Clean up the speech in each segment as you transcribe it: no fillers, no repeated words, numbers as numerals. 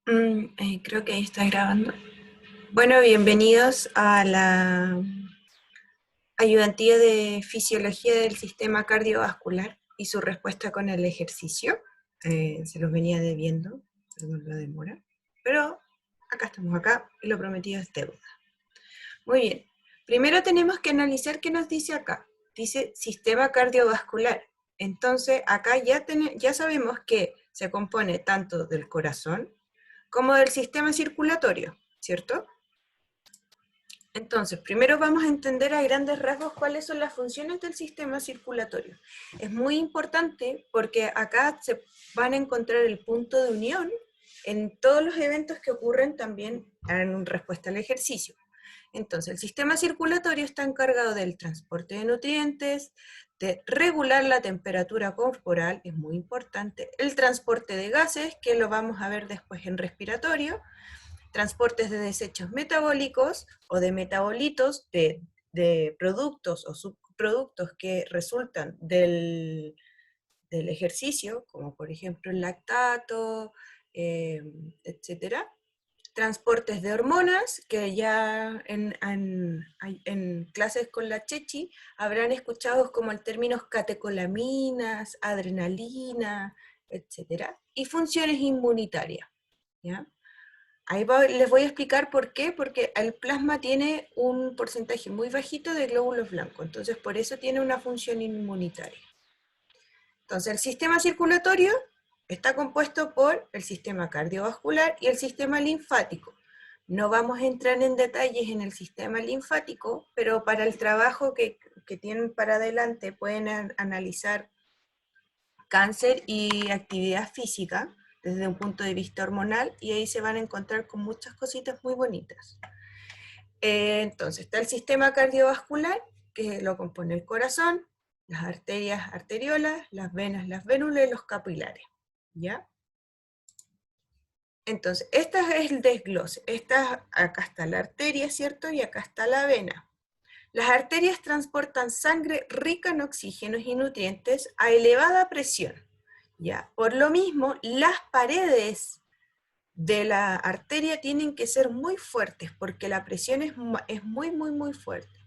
Creo que ahí está grabando. Bueno, bienvenidos a la ayudantía de fisiología del sistema cardiovascular y su respuesta con el ejercicio. Se los venía debiendo, perdón la demora, pero acá estamos acá y lo prometido es deuda. Muy bien, primero tenemos que analizar qué nos dice acá. Dice sistema cardiovascular. Entonces acá ya sabemos que se compone tanto del corazón como del sistema circulatorio, ¿cierto? Entonces, primero vamos a entender a grandes rasgos cuáles son las funciones del sistema circulatorio. Es muy importante porque acá se van a encontrar el punto de unión en todos los eventos que ocurren también en respuesta al ejercicio. Entonces, el sistema circulatorio está encargado del transporte de nutrientes, de regular la temperatura corporal, es muy importante, el transporte de gases, que lo vamos a ver después en respiratorio, transportes de desechos metabólicos o de metabolitos de productos o subproductos que resultan del ejercicio, como por ejemplo el lactato, etcétera. Transportes de hormonas, que ya en clases con la Chechi habrán escuchado como el término catecolaminas, adrenalina, etcétera. Y funciones inmunitarias, ¿ya? Les voy a explicar por qué, porque el plasma tiene un porcentaje muy bajito de glóbulos blancos, entonces por eso tiene una función inmunitaria. Entonces el sistema circulatorio está compuesto por el sistema cardiovascular y el sistema linfático. No vamos a entrar en detalles en el sistema linfático, pero para el trabajo que tienen para adelante pueden analizar cáncer y actividad física desde un punto de vista hormonal, y ahí se van a encontrar con muchas cositas muy bonitas. Entonces está el sistema cardiovascular, que lo compone el corazón, las arterias, arteriolas, las venas, las vénulas y los capilares, ¿ya? Entonces, este es el desglose. Acá está la arteria, ¿cierto? Y acá está la vena. Las arterias transportan sangre rica en oxígenos y nutrientes a elevada presión, ¿ya? Por lo mismo, las paredes de la arteria tienen que ser muy fuertes porque la presión es muy, muy, muy fuerte.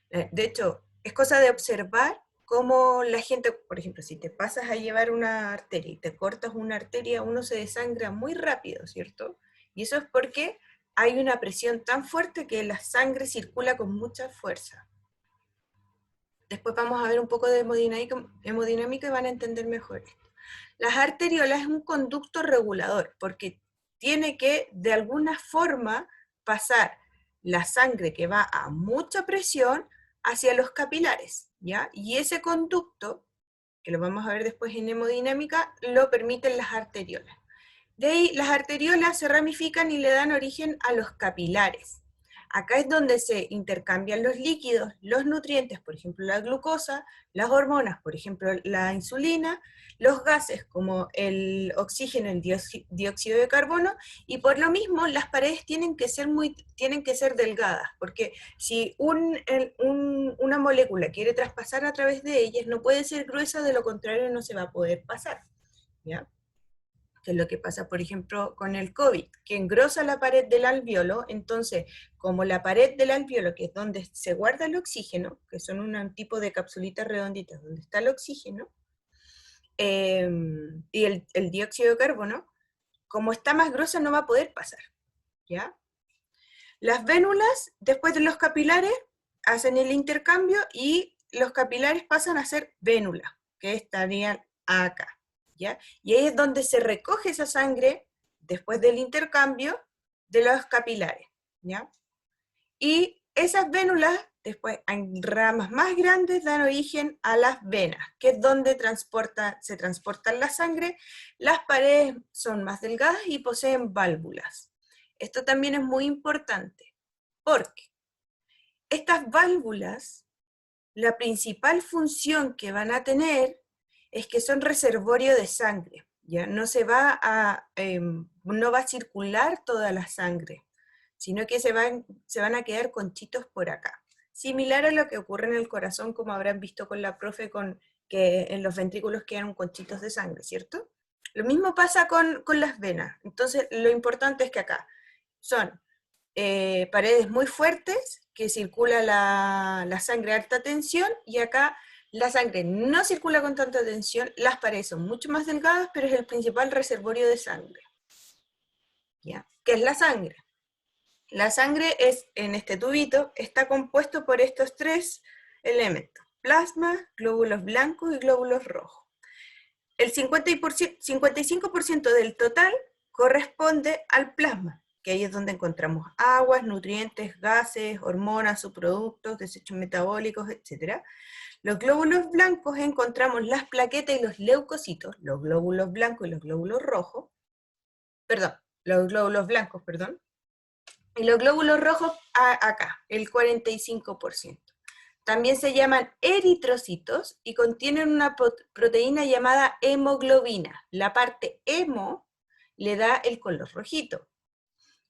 De hecho, es cosa de observar cómo la gente, por ejemplo, si te pasas a llevar una arteria y te cortas una arteria, uno se desangra muy rápido, ¿cierto? Y eso es porque hay una presión tan fuerte que la sangre circula con mucha fuerza. Después vamos a ver un poco de hemodinámica y van a entender mejor esto. Las arteriolas es un conducto regulador porque tiene que de alguna forma pasar la sangre que va a mucha presión hacia los capilares, ¿ya? Y ese conducto, que lo vamos a ver después en hemodinámica, lo permiten las arteriolas. De ahí las arteriolas se ramifican y le dan origen a los capilares. Acá es donde se intercambian los líquidos, los nutrientes, por ejemplo la glucosa, las hormonas, por ejemplo la insulina, los gases como el oxígeno, el dióxido de carbono, y por lo mismo las paredes tienen que ser delgadas, porque si una molécula quiere traspasar a través de ellas, no puede ser gruesa, de lo contrario no se va a poder pasar, ¿ya? Que es lo que pasa, por ejemplo, con el COVID, que engrosa la pared del alveolo. Entonces, como la pared del alveolo, que es donde se guarda el oxígeno, que son un tipo de capsulitas redonditas donde está el oxígeno, y el dióxido de carbono, como está más grosa no va a poder pasar, ¿ya? Las vénulas, después de los capilares, hacen el intercambio y los capilares pasan a ser vénulas, que estarían acá, ¿ya? Y ahí es donde se recoge esa sangre después del intercambio de los capilares, ¿ya? Y esas vénulas, después en ramas más grandes, dan origen a las venas, que es donde se transporta la sangre. Las paredes son más delgadas y poseen válvulas. Esto también es muy importante, porque estas válvulas, la principal función que van a tener es que son reservorio de sangre, ¿ya? No va a circular toda la sangre, sino que se van a quedar conchitos por acá. Similar a lo que ocurre en el corazón, como habrán visto con la profe, que en los ventrículos quedan conchitos de sangre, ¿cierto? Lo mismo pasa con las venas. Entonces, lo importante es que acá son paredes muy fuertes, que circula la sangre a alta tensión, y acá la sangre no circula con tanta tensión, las paredes son mucho más delgadas, pero es el principal reservorio de sangre. ¿Ya? ¿Qué es la sangre? La sangre es, en este tubito, está compuesto por estos tres elementos: plasma, glóbulos blancos y glóbulos rojos. El 55% del total corresponde al plasma, que ahí es donde encontramos aguas, nutrientes, gases, hormonas, subproductos, desechos metabólicos, etc. Los glóbulos blancos encontramos las plaquetas y los leucocitos, los glóbulos blancos y los glóbulos rojos, perdón, los glóbulos blancos, perdón, y los glóbulos rojos acá, el 45%. También se llaman eritrocitos y contienen una proteína llamada hemoglobina. La parte hemo le da el color rojito.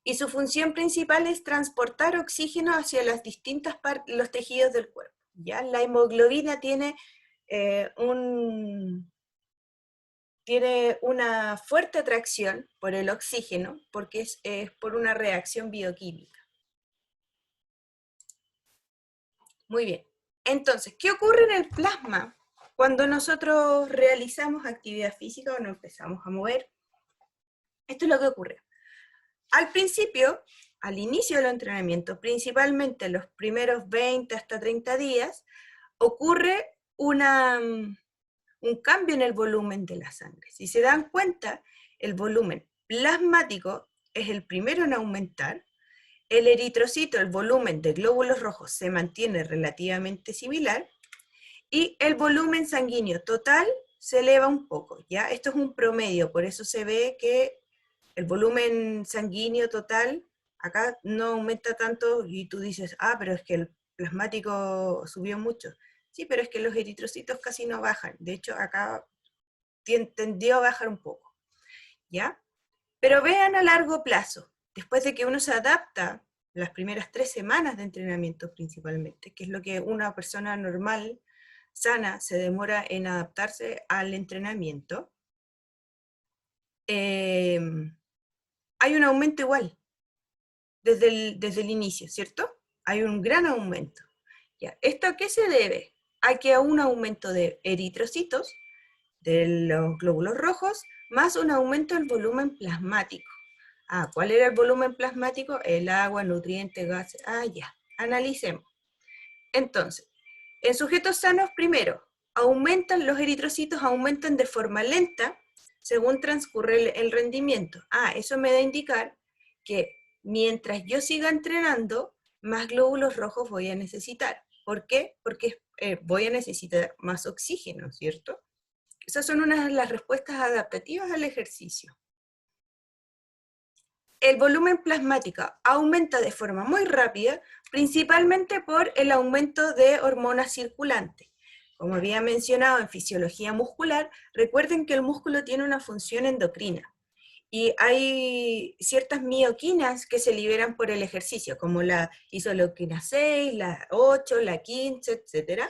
Y su función principal es transportar oxígeno hacia las distintas los tejidos del cuerpo. ¿Ya? La hemoglobina tiene una fuerte atracción por el oxígeno, porque es por una reacción bioquímica. Muy bien. Entonces, ¿qué ocurre en el plasma cuando nosotros realizamos actividad física o nos empezamos a mover? Esto es lo que ocurre. Al principio, al inicio del entrenamiento, principalmente los primeros 20 hasta 30 días, ocurre un cambio en el volumen de la sangre. Si se dan cuenta, el volumen plasmático es el primero en aumentar. El eritrocito, el volumen de glóbulos rojos, se mantiene relativamente similar, y el volumen sanguíneo total se eleva un poco, ¿ya? Esto es un promedio, por eso se ve que el volumen sanguíneo total acá no aumenta tanto, y tú dices, ah, pero es que el plasmático subió mucho. Sí, pero es que los eritrocitos casi no bajan, de hecho acá tendió a bajar un poco, ¿ya? Pero vean a largo plazo, después de que uno se adapta, las primeras 3 semanas de entrenamiento principalmente, que es lo que una persona normal, sana, se demora en adaptarse al entrenamiento, hay un aumento igual, desde el inicio, ¿cierto? Hay un gran aumento. ¿Ya? ¿Esto a qué se debe? A que a un aumento de eritrocitos, de los glóbulos rojos, más un aumento del volumen plasmático. Ah, ¿cuál era el volumen plasmático? El agua, nutrientes, gases. Ah, ya. Analicemos. Entonces, en sujetos sanos, primero, los eritrocitos aumentan de forma lenta según transcurre el rendimiento. Ah, eso me da a indicar que mientras yo siga entrenando, más glóbulos rojos voy a necesitar. ¿Por qué? Porque voy a necesitar más oxígeno, ¿cierto? Esas son unas de las respuestas adaptativas al ejercicio. El volumen plasmático aumenta de forma muy rápida, principalmente por el aumento de hormonas circulantes. Como había mencionado en fisiología muscular, recuerden que el músculo tiene una función endocrina, y hay ciertas mioquinas que se liberan por el ejercicio, como la isoleuquina 6, la 8, la 15, etc.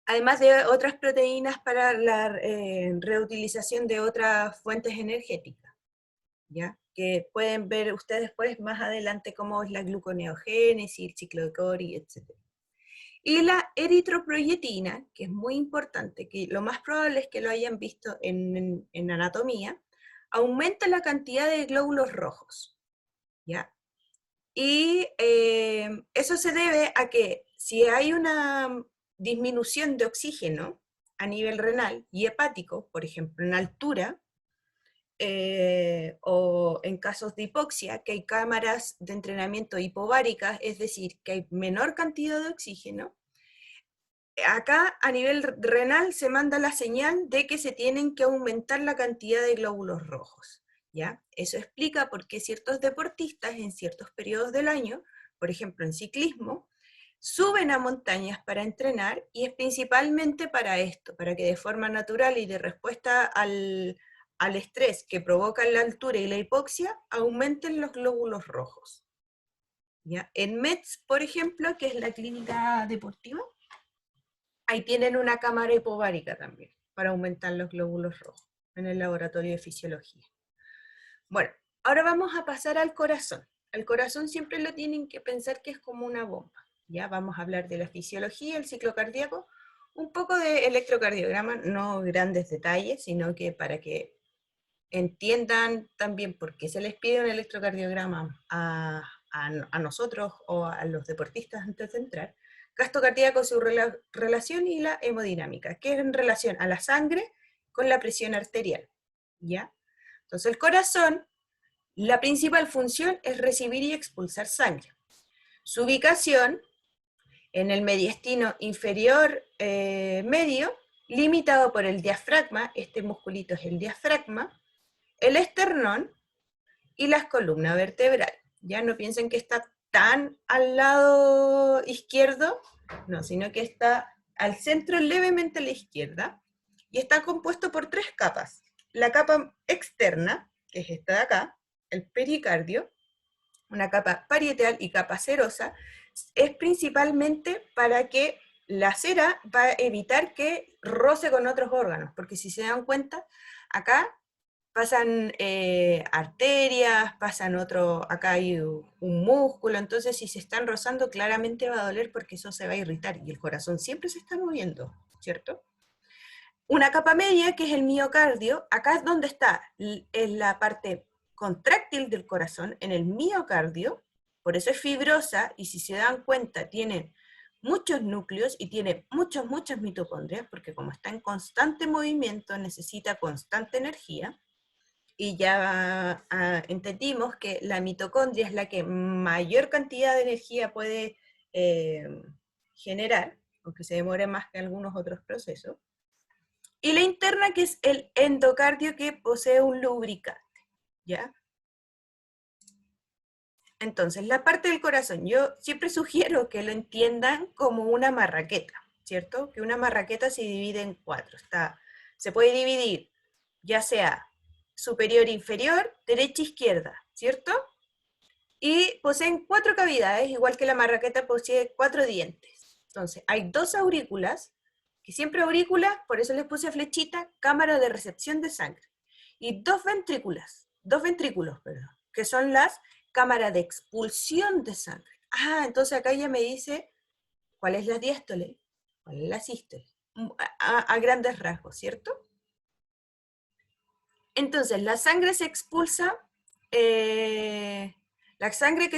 Además de otras proteínas para la reutilización de otras fuentes energéticas, ¿ya? Que pueden ver ustedes después más adelante cómo es la gluconeogénesis, el ciclo de Cori, etc. Y la eritroproyetina, que es muy importante, que lo más probable es que lo hayan visto en anatomía, aumenta la cantidad de glóbulos rojos, ¿ya? Y eso se debe a que si hay una disminución de oxígeno a nivel renal y hepático, por ejemplo, en altura, o en casos de hipoxia, que hay cámaras de entrenamiento hipováricas, es decir, que hay menor cantidad de oxígeno, acá a nivel renal se manda la señal de que se tienen que aumentar la cantidad de glóbulos rojos, ¿ya? Eso explica por qué ciertos deportistas en ciertos periodos del año, por ejemplo en ciclismo, suben a montañas para entrenar, y es principalmente para esto, para que de forma natural y de respuesta al estrés que provoca la altura y la hipoxia, aumenten los glóbulos rojos, ¿ya? En METS, por ejemplo, que es la clínica deportiva, ahí tienen una cámara hipovárica también, para aumentar los glóbulos rojos. en el laboratorio de fisiología. Bueno, ahora vamos a pasar al corazón. El corazón siempre lo tienen que pensar que es como una bomba. Ya vamos a hablar de la fisiología, el ciclo cardíaco, un poco de electrocardiograma, no grandes detalles, sino que para que entiendan también por qué se les pide un electrocardiograma a nosotros o a los deportistas antes de entrar. Gasto cardíaco, su relación y la hemodinámica, que es en relación a la sangre con la presión arterial. ¿Ya? Entonces el corazón, la principal función es recibir y expulsar sangre. Su ubicación en el mediastino inferior medio, limitado por el diafragma, este musculito es el diafragma, el esternón y las columnas vertebrales. Ya no piensen que está tan al lado izquierdo, no, sino que está al centro levemente a la izquierda, y está compuesto por 3 capas. La capa externa, que es esta de acá, el pericardio, una capa parietal y capa serosa, es principalmente para que la cera va a evitar que roce con otros órganos, porque si se dan cuenta, acá pasan arterias, pasan acá hay un músculo, entonces si se están rozando claramente va a doler porque eso se va a irritar y el corazón siempre se está moviendo, ¿cierto? Una capa media, que es el miocardio, acá es donde está, en la parte contráctil del corazón, en el miocardio, por eso es fibrosa, y si se dan cuenta, tiene muchos núcleos y tiene muchas mitocondrias, porque como está en constante movimiento, necesita constante energía, y ya entendimos que la mitocondria es la que mayor cantidad de energía puede eh, generar, aunque se demore más que algunos otros procesos. Y la interna, que es el endocardio, que posee un lubricante, ¿ya? Entonces, la parte del corazón, yo siempre sugiero que lo entiendan como una marraqueta, ¿cierto? Que una marraqueta se divide en 4. Se puede dividir ya sea superior, inferior, derecha, izquierda, ¿cierto? Y poseen 4 cavidades, igual que la marraqueta posee 4 dientes. Entonces, hay 2 aurículas, que siempre aurículas, por eso les puse flechita, cámara de recepción de sangre. Y 2 ventrículos, perdón, que son las cámaras de expulsión de sangre. Ah, entonces acá ya me dice cuál es la diástole, cuál es la sístole, a grandes rasgos, ¿cierto? Entonces, la sangre que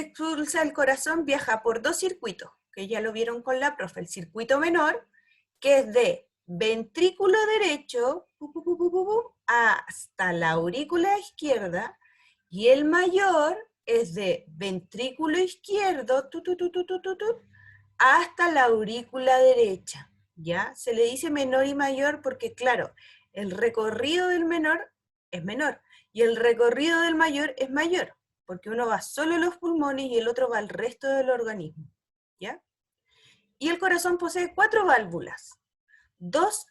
expulsa el corazón viaja por 2 circuitos, que ya lo vieron con la profe. El circuito menor, que es de ventrículo derecho hasta la aurícula izquierda, y el mayor es de ventrículo izquierdo hasta la aurícula derecha. ¿Ya? Se le dice menor y mayor porque, claro, el recorrido del menor es menor y el recorrido del mayor es mayor, porque uno va solo a los pulmones y el otro va al resto del organismo. ¿Ya? Y el corazón posee 4 válvulas, 2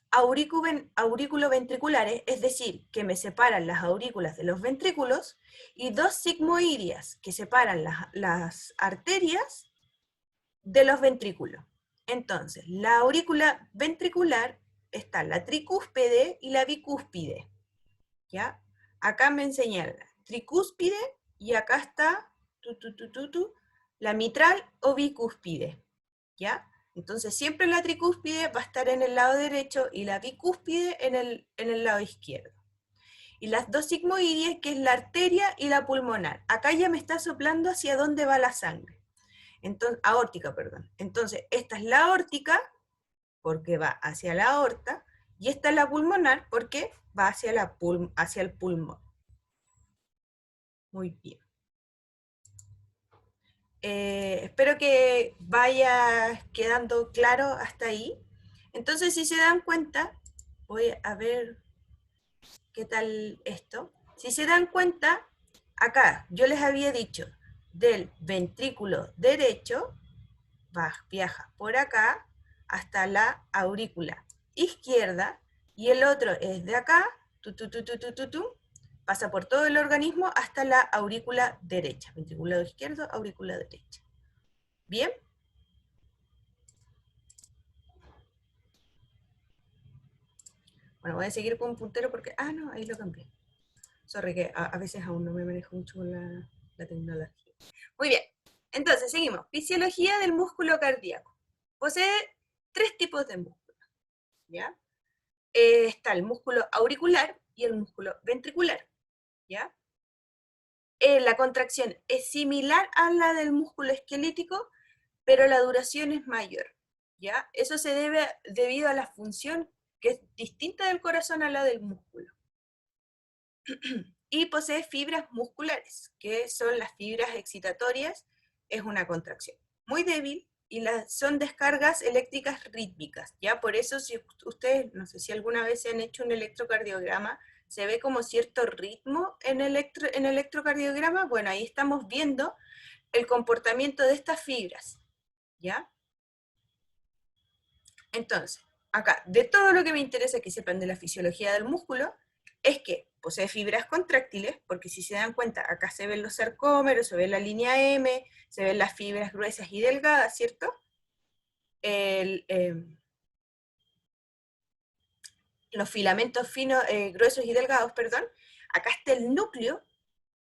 auriculoventriculares, es decir, que me separan las aurículas de los ventrículos, y 2 sigmoidias, que separan las arterias de los ventrículos. Entonces, la aurícula ventricular está la tricúspide y la bicúspide, ¿ya? Acá me enseñan la tricúspide y acá está la mitral o bicúspide, ¿ya? Entonces siempre la tricúspide va a estar en el lado derecho y la bicúspide en el lado izquierdo. Y las 2 sigmoides, que es la arteria y la pulmonar. Acá ya me está soplando hacia dónde va la sangre. Entonces, aórtica, perdón. Entonces, esta es la aórtica, porque va hacia la aorta, y esta es la pulmonar, porque va hacia el pulmón. Muy bien. Espero que vaya quedando claro hasta ahí. Entonces, si se dan cuenta, voy a ver qué tal esto. Si se dan cuenta, acá yo les había dicho del ventrículo derecho, viaja por acá hasta la aurícula izquierda, y el otro es de acá, pasa por todo el organismo hasta la aurícula derecha, ventrículo izquierdo, aurícula derecha. ¿Bien? Bueno, voy a seguir con un puntero porque, no, ahí lo cambié. Sorry que a veces aún no me manejo mucho con la tecnología. Muy bien, entonces seguimos. Fisiología del músculo cardíaco. Posee 3 tipos de músculos, ¿ya? Está el músculo auricular y el músculo ventricular, ¿ya? La contracción es similar a la del músculo esquelético, pero la duración es mayor, ¿ya? Eso se debe debido a la función que es distinta del corazón a la del músculo. Y posee fibras musculares, que son las fibras excitatorias, es una contracción muy débil y son descargas eléctricas rítmicas, ¿ya? Por eso si ustedes, no sé si alguna vez se han hecho un electrocardiograma, se ve como cierto ritmo en electrocardiograma, bueno, ahí estamos viendo el comportamiento de estas fibras, ¿ya? Entonces, acá, de todo lo que me interesa que sepan de la fisiología del músculo, es que posee fibras contráctiles, porque si se dan cuenta, acá se ven los sarcómeros, se ve la línea M, se ven las fibras gruesas y delgadas, ¿cierto? Los filamentos finos, gruesos y delgados, perdón. Acá está el núcleo,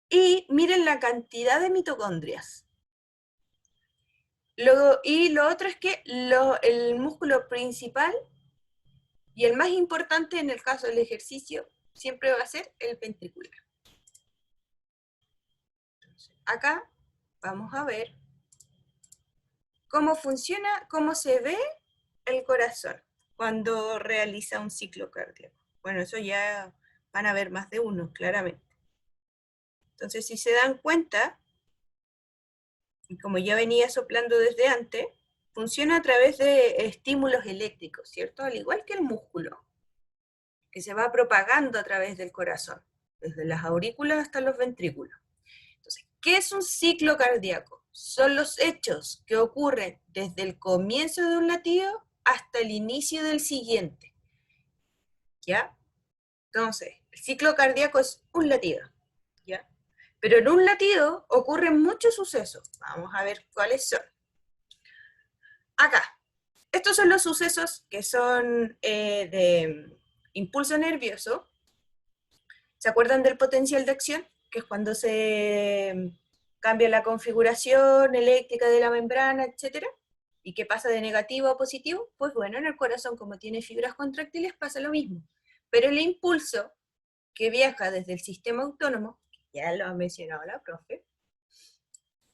y miren la cantidad de mitocondrias. Y lo otro es que el músculo principal y el más importante en el caso del ejercicio siempre va a ser el ventricular. Entonces, acá vamos a ver cómo funciona, cómo se ve el corazón cuando realiza un ciclo cardíaco. Bueno, eso ya van a ver más de uno, claramente. Entonces, si se dan cuenta, y como ya venía soplando desde antes, funciona a través de estímulos eléctricos, ¿cierto? Al igual que el músculo, que se va propagando a través del corazón, desde las aurículas hasta los ventrículos. Entonces, ¿qué es un ciclo cardíaco? Son los hechos que ocurren desde el comienzo de un latido hasta el inicio del siguiente, ¿ya? Entonces, el ciclo cardíaco es un latido, ¿ya? Pero en un latido ocurren muchos sucesos. Vamos a ver cuáles son. Acá, estos son los sucesos que son de impulso nervioso. ¿Se acuerdan del potencial de acción? Que es cuando se cambia la configuración eléctrica de la membrana, etcétera, y que pasa de negativo a positivo. Pues bueno, en el corazón, como tiene fibras contráctiles, pasa lo mismo. Pero el impulso que viaja desde el sistema autónomo, ya lo ha mencionado la profe,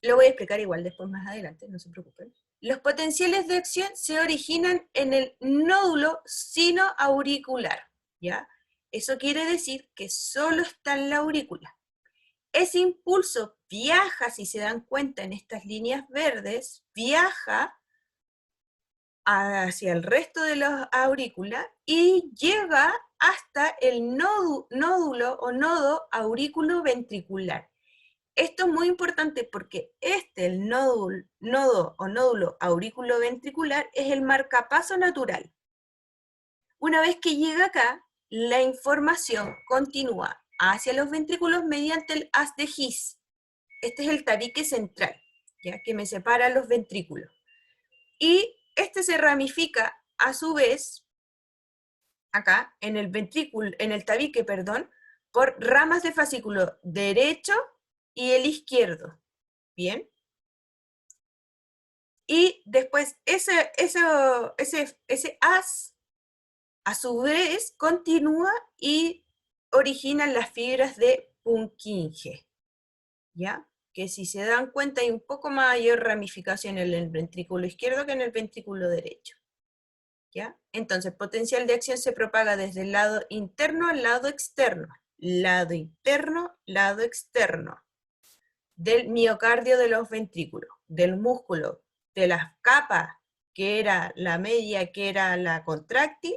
lo voy a explicar igual después más adelante, no se preocupen. Los potenciales de acción se originan en el nódulo sinoauricular, ¿ya? Eso quiere decir que solo está en la aurícula. Ese impulso viaja, si se dan cuenta en estas líneas verdes, viaja hacia el resto de la aurícula y llega hasta el nódulo o nodo aurículo-ventricular. Esto es muy importante porque el nodo o nódulo aurículo-ventricular es el marcapaso natural. Una vez que llega acá, la información continúa hacia los ventrículos mediante el haz de His. Este es el tabique central, ¿ya? Que me separa los ventrículos. Y este se ramifica a su vez acá en el tabique, perdón, por ramas de fascículo derecho y el izquierdo. ¿Bien? Y después ese haz a su vez continúa y origina las fibras de Purkinje, ¿ya? Que si se dan cuenta hay un poco mayor ramificación en el ventrículo izquierdo que en el ventrículo derecho, ¿ya? Entonces, potencial de acción se propaga desde el lado interno al lado externo, lado interno, lado externo, del miocardio de los ventrículos, del músculo, de las capas, que era la media, que era la contráctil,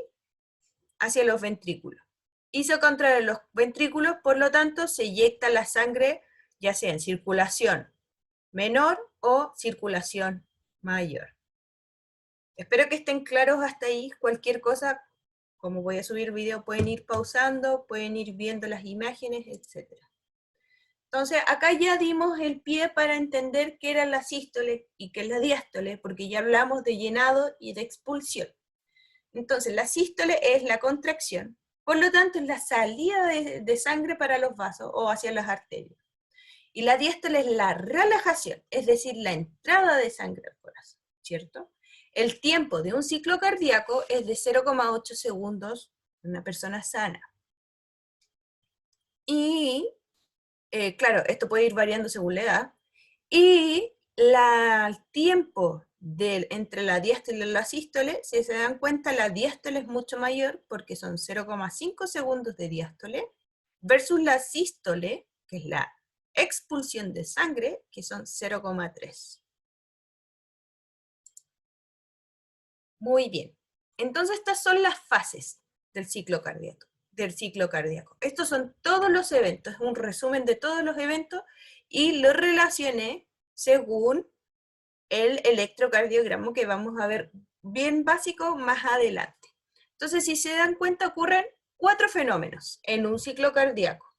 hacia los ventrículos. Y se contraen los ventrículos, por lo tanto, se inyecta la sangre, ya sea en circulación menor o circulación mayor. Espero que estén claros hasta ahí. Cualquier cosa, como voy a subir video, pueden ir pausando, pueden ir viendo las imágenes, etc. Entonces, acá ya dimos el pie para entender qué era la sístole y qué es la diástole, porque ya hablamos de llenado y de expulsión. Entonces, la sístole es la contracción, Por lo tanto, es la salida de sangre para los vasos o hacia las arterias. Y la diástole es la relajación, es decir, la entrada de sangre al corazón, ¿cierto? El tiempo de un ciclo cardíaco es de 0,8 segundos en una persona sana. Y, claro, esto puede ir variando según la edad. Y el tiempo entre la diástole y la sístole, si se dan cuenta, la diástole es mucho mayor porque son 0,5 segundos de diástole versus la sístole, que es la expulsión de sangre, que son 0,3. Muy bien. Entonces estas son las fases del ciclo cardíaco. Estos son todos los eventos, es un resumen de todos los eventos y lo relacioné según el electrocardiograma que vamos a ver bien básico más adelante. Entonces, si se dan cuenta, ocurren 4 fenómenos en un ciclo cardíaco.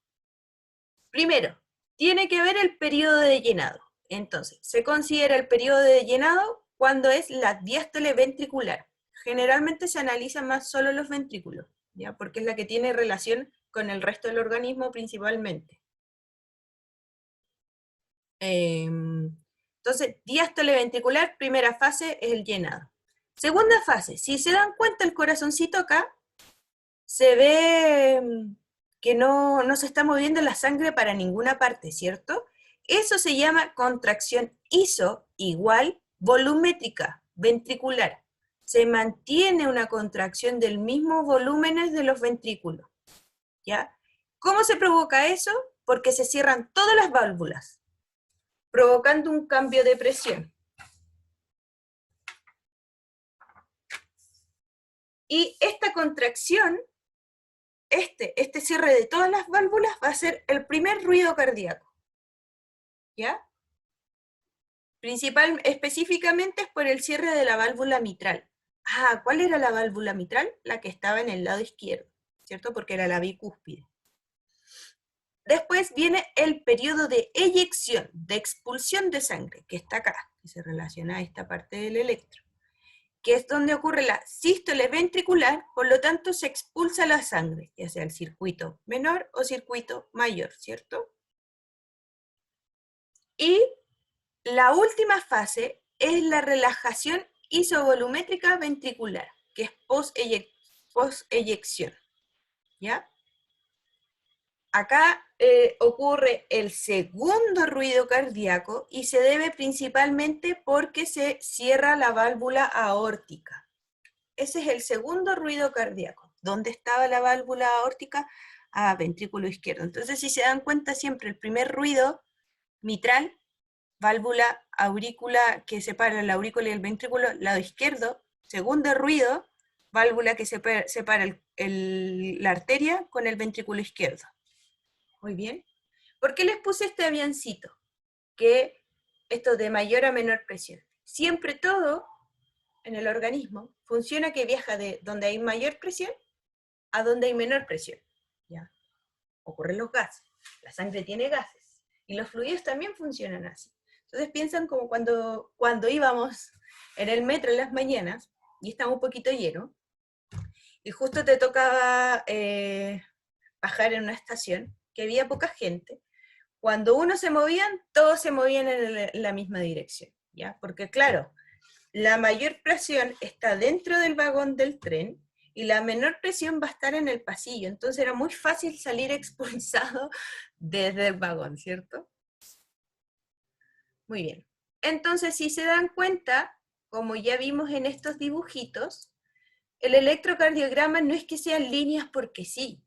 Primero, tiene que ver el periodo de llenado. Entonces, se considera el periodo de llenado cuando es la diástole ventricular. Generalmente se analizan más solo los ventrículos, ¿ya? Porque es la que tiene relación con el resto del organismo principalmente. Entonces, diástole ventricular, primera fase es el llenado. Segunda fase, si se dan cuenta el corazoncito acá, se ve que no se está moviendo la sangre para ninguna parte, ¿cierto? Eso se llama contracción iso igual volumétrica, ventricular. Se mantiene una contracción del mismo volumen de los ventrículos, ¿ya? ¿Cómo se provoca eso? Porque se cierran todas las válvulas, provocando un cambio de presión. Y esta contracción, este cierre de todas las válvulas va a ser el primer ruido cardíaco, ¿ya? Específicamente es por el cierre de la válvula mitral. Ah, ¿cuál era la válvula mitral? La que estaba en el lado izquierdo, ¿cierto? Porque era la bicúspide. Después viene el periodo de eyección, de expulsión de sangre, que está acá, que se relaciona a esta parte del electro, que es donde ocurre la sístole ventricular, por lo tanto se expulsa la sangre, ya sea el circuito menor o circuito mayor, ¿cierto? Y la última fase es la relajación isovolumétrica ventricular, que es post-eyección, ¿ya? Acá ocurre el segundo ruido cardíaco y se debe principalmente porque se cierra la válvula aórtica. Ese es el segundo ruido cardíaco. ¿Dónde estaba la válvula aórtica? Ah, ventrículo izquierdo. Entonces, si se dan cuenta, siempre el primer ruido mitral, válvula aurícula que separa la aurícula y el ventrículo, lado izquierdo. Segundo ruido, válvula que separa la arteria con el ventrículo izquierdo. Muy bien. ¿Por qué les puse este avioncito? Que esto de mayor a menor presión. Siempre todo en el organismo funciona que viaja de donde hay mayor presión a donde hay menor presión. ¿Ya? Ocurren los gases. La sangre tiene gases. Y los fluidos también funcionan así. Entonces piensan como cuando íbamos en el metro en las mañanas y estaba un poquito lleno y justo te tocaba bajar en una estación que había poca gente. Cuando uno se movían, todos se movían en la misma dirección, ¿ya? Porque claro, la mayor presión está dentro del vagón del tren y la menor presión va a estar en el pasillo, entonces era muy fácil salir expulsado desde el vagón, ¿cierto? Muy bien. Entonces, si se dan cuenta, como ya vimos en estos dibujitos, el electrocardiograma no es que sean líneas porque sí,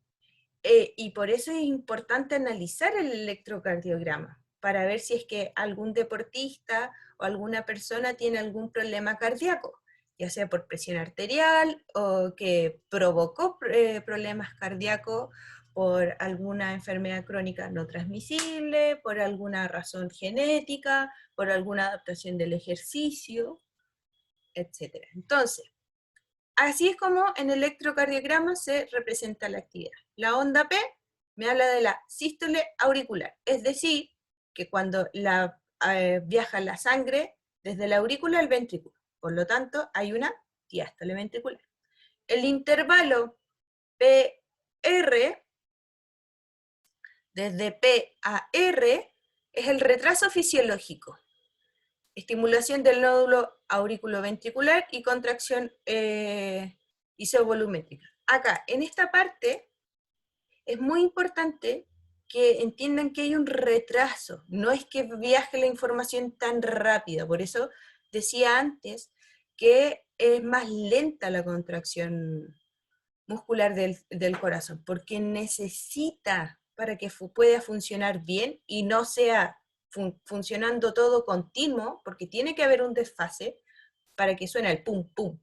y por eso es importante analizar el electrocardiograma, para ver si es que algún deportista o alguna persona tiene algún problema cardíaco, ya sea por presión arterial o que provocó problemas cardíacos por alguna enfermedad crónica no transmisible, por alguna razón genética, por alguna adaptación del ejercicio, etc. Entonces, así es como en el electrocardiograma se representa la actividad. La onda P me habla de la sístole auricular, es decir, que cuando viaja la sangre desde la aurícula al ventrículo, por lo tanto hay una diástole ventricular. El intervalo P R, desde P a R, es el retraso fisiológico. Estimulación del nódulo auriculoventricular y contracción isovolumétrica. Acá, en esta parte, es muy importante que entiendan que hay un retraso, no es que viaje la información tan rápido, por eso decía antes que es más lenta la contracción muscular del corazón, porque necesita para que pueda funcionar bien y no sea funcionando todo continuo, porque tiene que haber un desfase para que suene el pum, pum,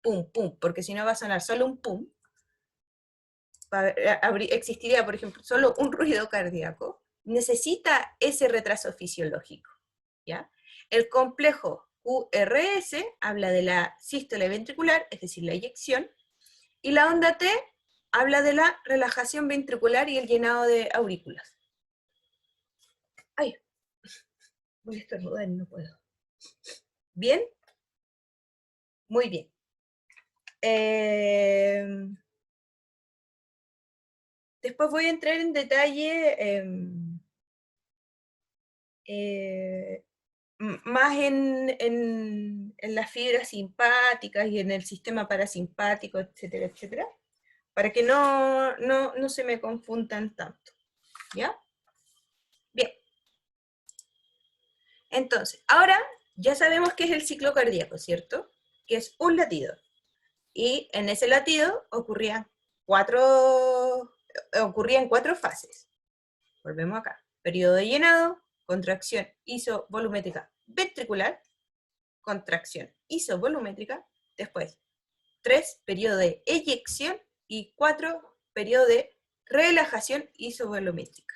pum, pum, porque si no va a sonar solo un pum, existiría, por ejemplo, solo un ruido cardíaco, necesita ese retraso fisiológico, ¿ya? El complejo QRS habla de la sístole ventricular, es decir, la eyección, y la onda T habla de la relajación ventricular y el llenado de aurículas. Ay, voy a estornudar y no puedo. ¿Bien? Muy bien. Después voy a entrar en detalle más en las fibras simpáticas y en el sistema parasimpático, etcétera, etcétera, para que no se me confundan tanto, ¿ya? Bien. Entonces, ahora ya sabemos qué es el ciclo cardíaco, ¿cierto? Que es un latido. Y en ese latido ocurrían cuatro fases. Volvemos acá. Periodo de llenado, contracción isovolumétrica ventricular, contracción isovolumétrica, después 3, periodo de eyección, y 4, periodo de relajación isovolumétrica.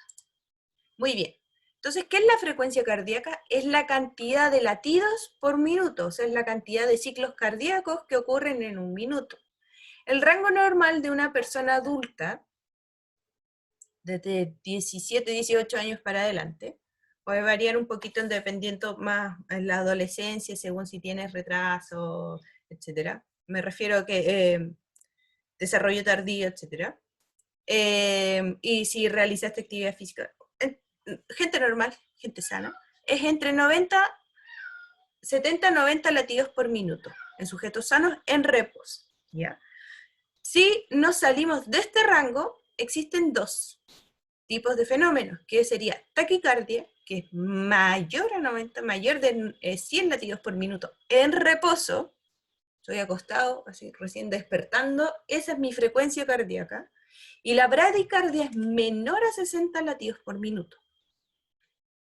Muy bien. Entonces, ¿qué es la frecuencia cardíaca? Es la cantidad de latidos por minuto, o sea, es la cantidad de ciclos cardíacos que ocurren en un minuto. El rango normal de una persona adulta, desde 17, 18 años para adelante, puede variar un poquito dependiendo más en la adolescencia, según si tienes retraso, etc. Me refiero a que desarrollo tardío, etc. Y si realizaste actividad física. Gente normal, gente sana, es entre 70-90 latidos por minuto, en sujetos sanos, en reposo, ¿ya? Si nos salimos de este rango, existen dos tipos de fenómenos, que sería taquicardia, que es mayor a 90, mayor de 100 latidos por minuto en reposo, estoy acostado, así recién despertando, esa es mi frecuencia cardíaca, y la bradicardia es menor a 60 latidos por minuto.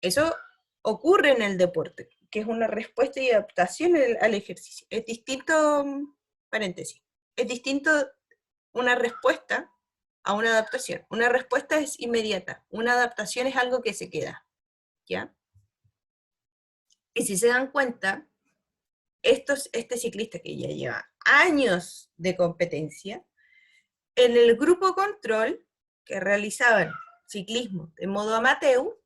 Eso ocurre en el deporte, que es una respuesta y adaptación al ejercicio. Es distinto, paréntesis, es distinto una respuesta a una adaptación. Una respuesta es inmediata, una adaptación es algo que se queda, ¿ya? Y si se dan cuenta, este ciclista que ya lleva años de competencia, en el grupo control, que realizaban ciclismo de modo amateur,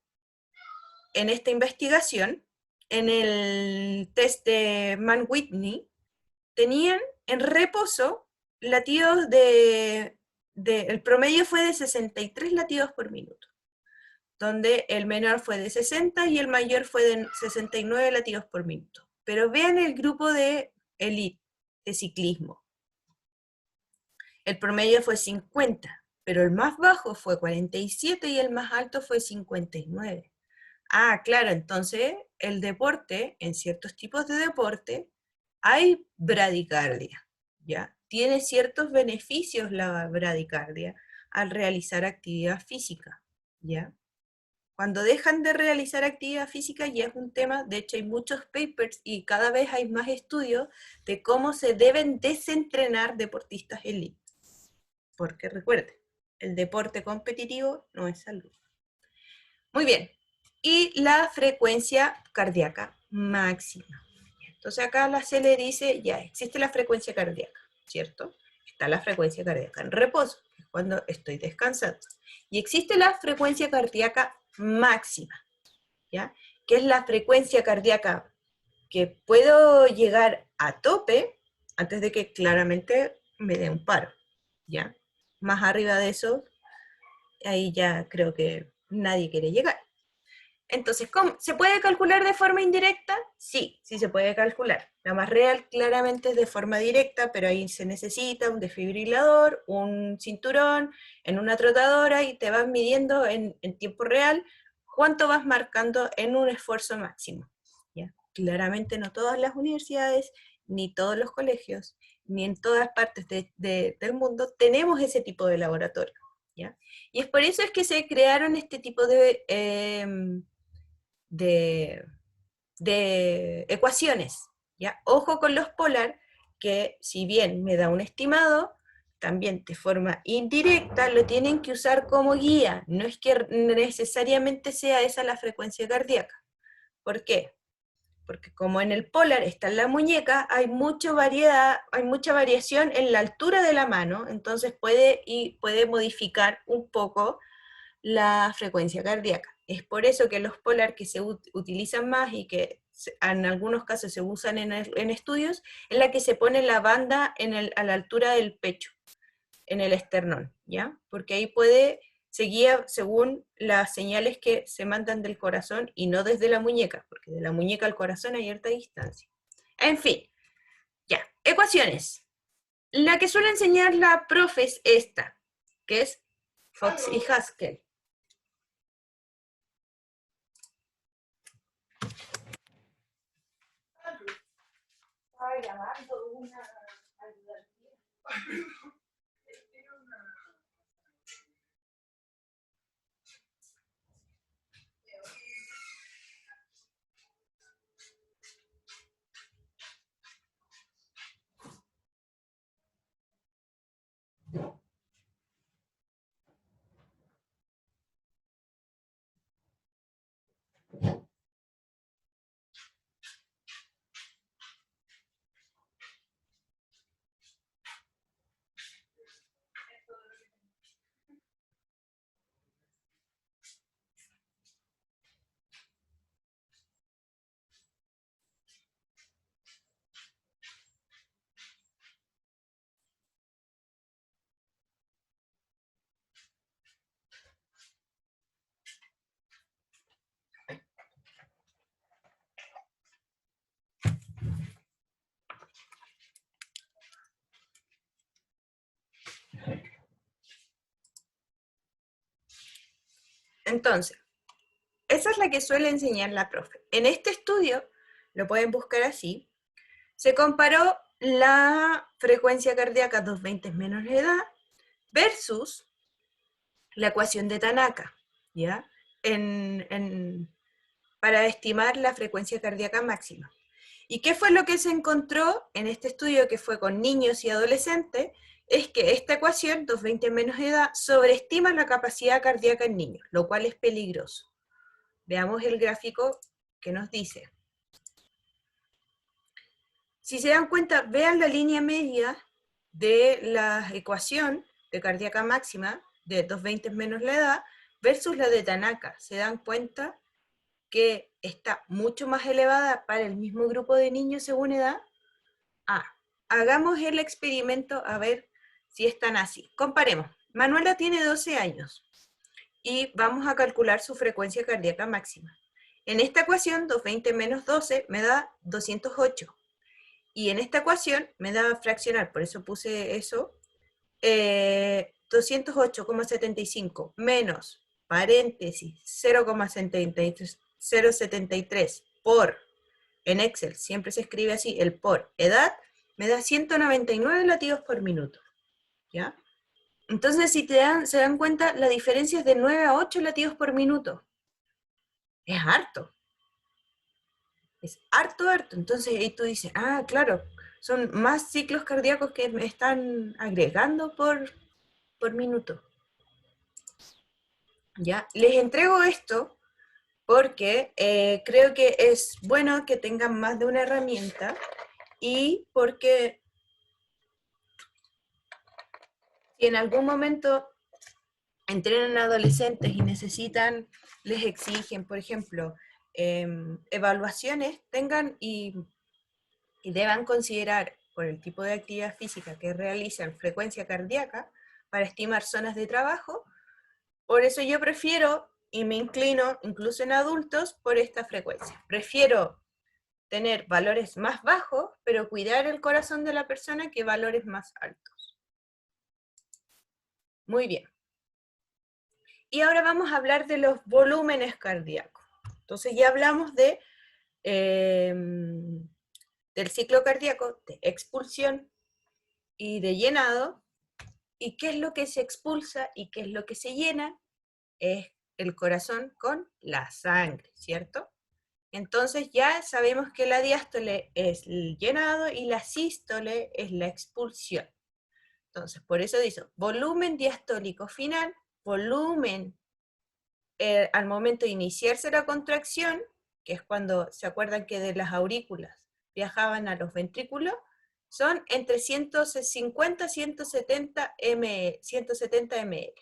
en esta investigación, en el test de Mann-Whitney, tenían en reposo latidos el promedio fue de 63 latidos por minuto, donde el menor fue de 60 y el mayor fue de 69 latidos por minuto. Pero vean el grupo de elite, de ciclismo. El promedio fue 50, pero el más bajo fue 47 y el más alto fue 59. Ah, claro, entonces el deporte, en ciertos tipos de deporte, hay bradicardia, ¿ya? Tiene ciertos beneficios la bradicardia al realizar actividad física, ¿ya? Cuando dejan de realizar actividad física ya es un tema, de hecho hay muchos papers y cada vez hay más estudios de cómo se deben desentrenar deportistas elite. Porque recuerden, el deporte competitivo no es salud. Muy bien. Y la frecuencia cardíaca máxima. Entonces acá la C le dice, ya existe la frecuencia cardíaca, ¿cierto? Está la frecuencia cardíaca en reposo, que es cuando estoy descansando. Y existe la frecuencia cardíaca máxima, ¿ya? Que es la frecuencia cardíaca que puedo llegar a tope antes de que claramente me dé un paro, ¿ya? más arriba de eso, ahí ya creo que nadie quiere llegar. Entonces, ¿cómo? ¿Se puede calcular de forma indirecta? Sí, sí se puede calcular. La más real claramente es de forma directa, pero ahí se necesita un desfibrilador, un cinturón, en una trotadora y te vas midiendo en tiempo real cuánto vas marcando en un esfuerzo máximo. ¿Ya? Claramente no todas las universidades, ni todos los colegios, ni en todas partes del mundo tenemos ese tipo de laboratorio. ¿Ya? Y es por eso es que se crearon este tipo de, de ecuaciones. ¿Ya? Ojo con los polar, que si bien me da un estimado, también de forma indirecta lo tienen que usar como guía. No es que necesariamente sea esa la frecuencia cardíaca. ¿Por qué? Porque como en el polar está en la muñeca, hay mucha variedad, hay mucha variación en la altura de la mano, entonces puede modificar un poco la frecuencia cardíaca. Es por eso que los polar que se utilizan más y que en algunos casos se usan en estudios, es la que se pone la banda a la altura del pecho, en el esternón, ¿ya? Porque ahí se guía según las señales que se mandan del corazón y no desde la muñeca, porque de la muñeca al corazón hay harta distancia. En fin, ya, ecuaciones. La que suele enseñar la profe es esta, que es Fox y Haskell. Estaba llamando una ayudante. Entonces, esa es la que suele enseñar la profe. En este estudio, lo pueden buscar así, se comparó la frecuencia cardíaca 220 menos la edad versus la ecuación de Tanaka, ¿ya? Para estimar la frecuencia cardíaca máxima. ¿Y qué fue lo que se encontró en este estudio que fue con niños y adolescentes? Es que esta ecuación, 220 menos edad, sobreestima la capacidad cardíaca en niños, lo cual es peligroso. Veamos el gráfico que nos dice. Si se dan cuenta, vean la línea media de la ecuación de cardíaca máxima de 220 menos la edad versus la de Tanaka. ¿Se dan cuenta que está mucho más elevada para el mismo grupo de niños según edad? Hagamos el experimento a ver si están así. Comparemos. Manuela tiene 12 años y vamos a calcular su frecuencia cardíaca máxima. En esta ecuación, 220 menos 12 me da 208. Y en esta ecuación me da fraccionar, por eso puse eso, 208,75 menos, paréntesis, 0,073 por, en Excel siempre se escribe así, el por edad, me da 199 latidos por minuto, ¿ya? Entonces, si se dan cuenta, la diferencia es de 9 a 8 latidos por minuto. Es harto. Es harto, harto. Entonces ahí tú dices, claro, son más ciclos cardíacos que me están agregando por minuto. ¿Ya? Les entrego esto porque creo que es bueno que tengan más de una herramienta y porque si en algún momento entrenan adolescentes y les exigen, por ejemplo, evaluaciones, tengan y deban considerar por el tipo de actividad física que realizan frecuencia cardíaca para estimar zonas de trabajo. Por eso yo prefiero, y me inclino, incluso en adultos, por esta frecuencia. Prefiero tener valores más bajos, pero cuidar el corazón de la persona, que valores más altos. Muy bien. Y ahora vamos a hablar de los volúmenes cardíacos. Entonces ya hablamos de, del ciclo cardíaco, de expulsión y de llenado. ¿Y qué es lo que se expulsa y qué es lo que se llena? Es el corazón con la sangre, ¿cierto? Entonces ya sabemos que la diástole es el llenado y la sístole es la expulsión. Entonces, por eso dice, volumen diastólico final, volumen al momento de iniciarse la contracción, que es cuando se acuerdan que de las aurículas viajaban a los ventrículos, son entre 150 y 170 ml.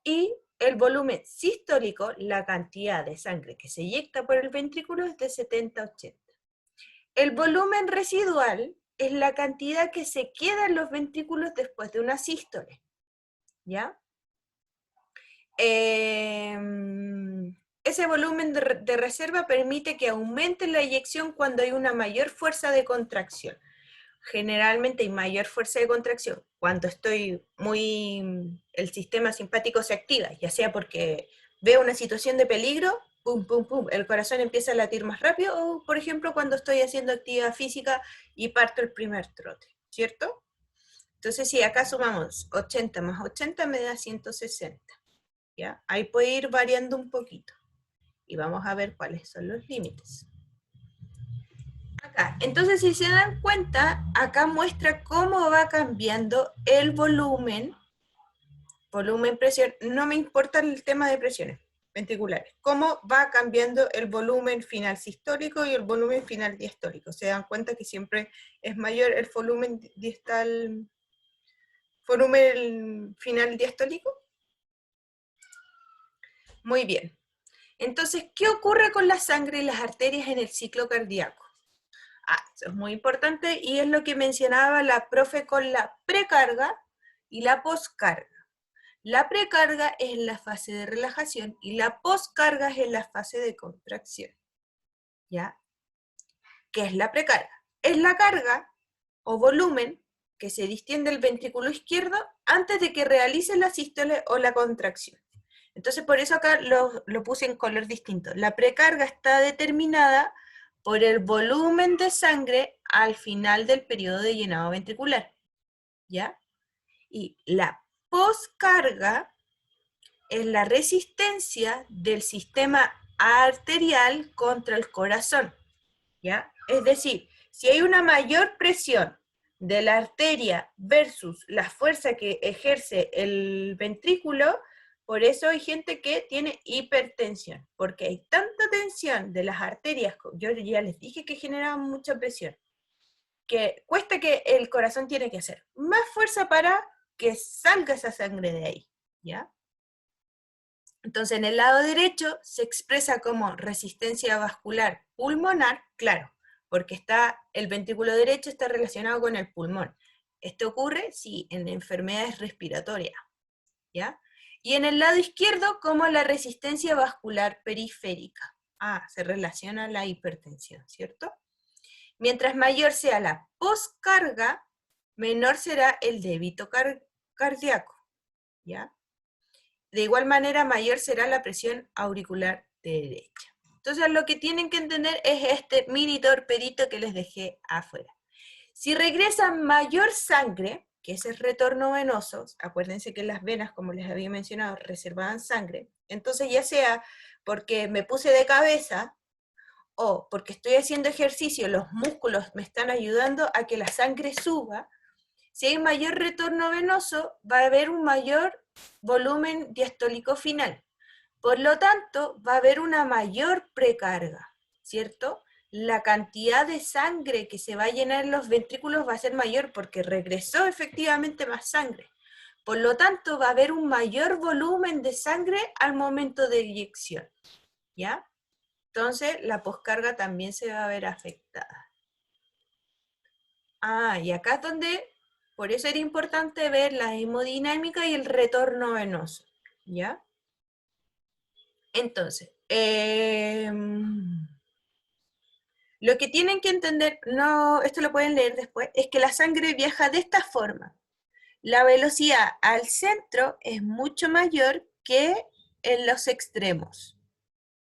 Y el volumen sistólico, la cantidad de sangre que se eyecta por el ventrículo, es de 70 a 80. El volumen residual es la cantidad que se queda en los ventrículos después de una sístole, ¿ya? Ese volumen de reserva permite que aumente la eyección cuando hay una mayor fuerza de contracción. Generalmente hay mayor fuerza de contracción cuando el sistema simpático se activa, ya sea porque veo una situación de peligro, pum, pum, pum, el corazón empieza a latir más rápido, o por ejemplo cuando estoy haciendo actividad física y parto el primer trote, ¿cierto? Entonces si acá sumamos 80 más 80 me da 160, ¿ya? Ahí puede ir variando un poquito, y vamos a ver cuáles son los límites. Acá. Entonces, si se dan cuenta, acá muestra cómo va cambiando el volumen, presión, no me importa el tema de presiones ventriculares, cómo va cambiando el volumen final sistólico y el volumen final diastólico. Se dan cuenta que siempre es mayor el volumen distal, volumen final diastólico. Muy bien. Entonces, ¿qué ocurre con la sangre y las arterias en el ciclo cardíaco? Eso es muy importante y es lo que mencionaba la profe con la precarga y la poscarga. La precarga es en la fase de relajación y la poscarga es en la fase de contracción. ¿Ya? ¿Qué es la precarga? Es la carga o volumen que se distiende el ventrículo izquierdo antes de que realice la sístole o la contracción. Entonces por eso acá lo puse en color distinto. La precarga está determinada por el volumen de sangre al final del periodo de llenado ventricular, ¿ya? Y la poscarga es la resistencia del sistema arterial contra el corazón, ¿ya? Es decir, si hay una mayor presión de la arteria versus la fuerza que ejerce el ventrículo, por eso hay gente que tiene hipertensión, porque hay tanta tensión de las arterias, yo ya les dije que generaban mucha presión, que cuesta que el corazón tiene que hacer más fuerza para que salga esa sangre de ahí, ¿ya? Entonces en el lado derecho se expresa como resistencia vascular pulmonar, claro, porque el ventrículo derecho está relacionado con el pulmón. Esto ocurre, sí, en enfermedades respiratorias, ¿ya? Y en el lado izquierdo como la resistencia vascular periférica. Se relaciona a la hipertensión, ¿cierto? Mientras mayor sea la poscarga, menor será el débito cardíaco, ¿ya? De igual manera, mayor será la presión auricular derecha. Entonces, lo que tienen que entender es este mini torpedito que les dejé afuera. Si regresa mayor sangre, que ese es retorno venoso, acuérdense que las venas, como les había mencionado, reservaban sangre, entonces ya sea porque me puse de cabeza o porque estoy haciendo ejercicio, los músculos me están ayudando a que la sangre suba, si hay mayor retorno venoso, va a haber un mayor volumen diastólico final. Por lo tanto, va a haber una mayor precarga, ¿cierto? La cantidad de sangre que se va a llenar en los ventrículos va a ser mayor porque regresó efectivamente más sangre. Por lo tanto, va a haber un mayor volumen de sangre al momento de eyección, ¿ya? Entonces, la poscarga también se va a ver afectada. Y acá es donde Por eso era importante ver la hemodinámica y el retorno venoso, ¿ya? Entonces, lo que tienen que entender, no, esto lo pueden leer después, es que la sangre viaja de esta forma. La velocidad al centro es mucho mayor que en los extremos,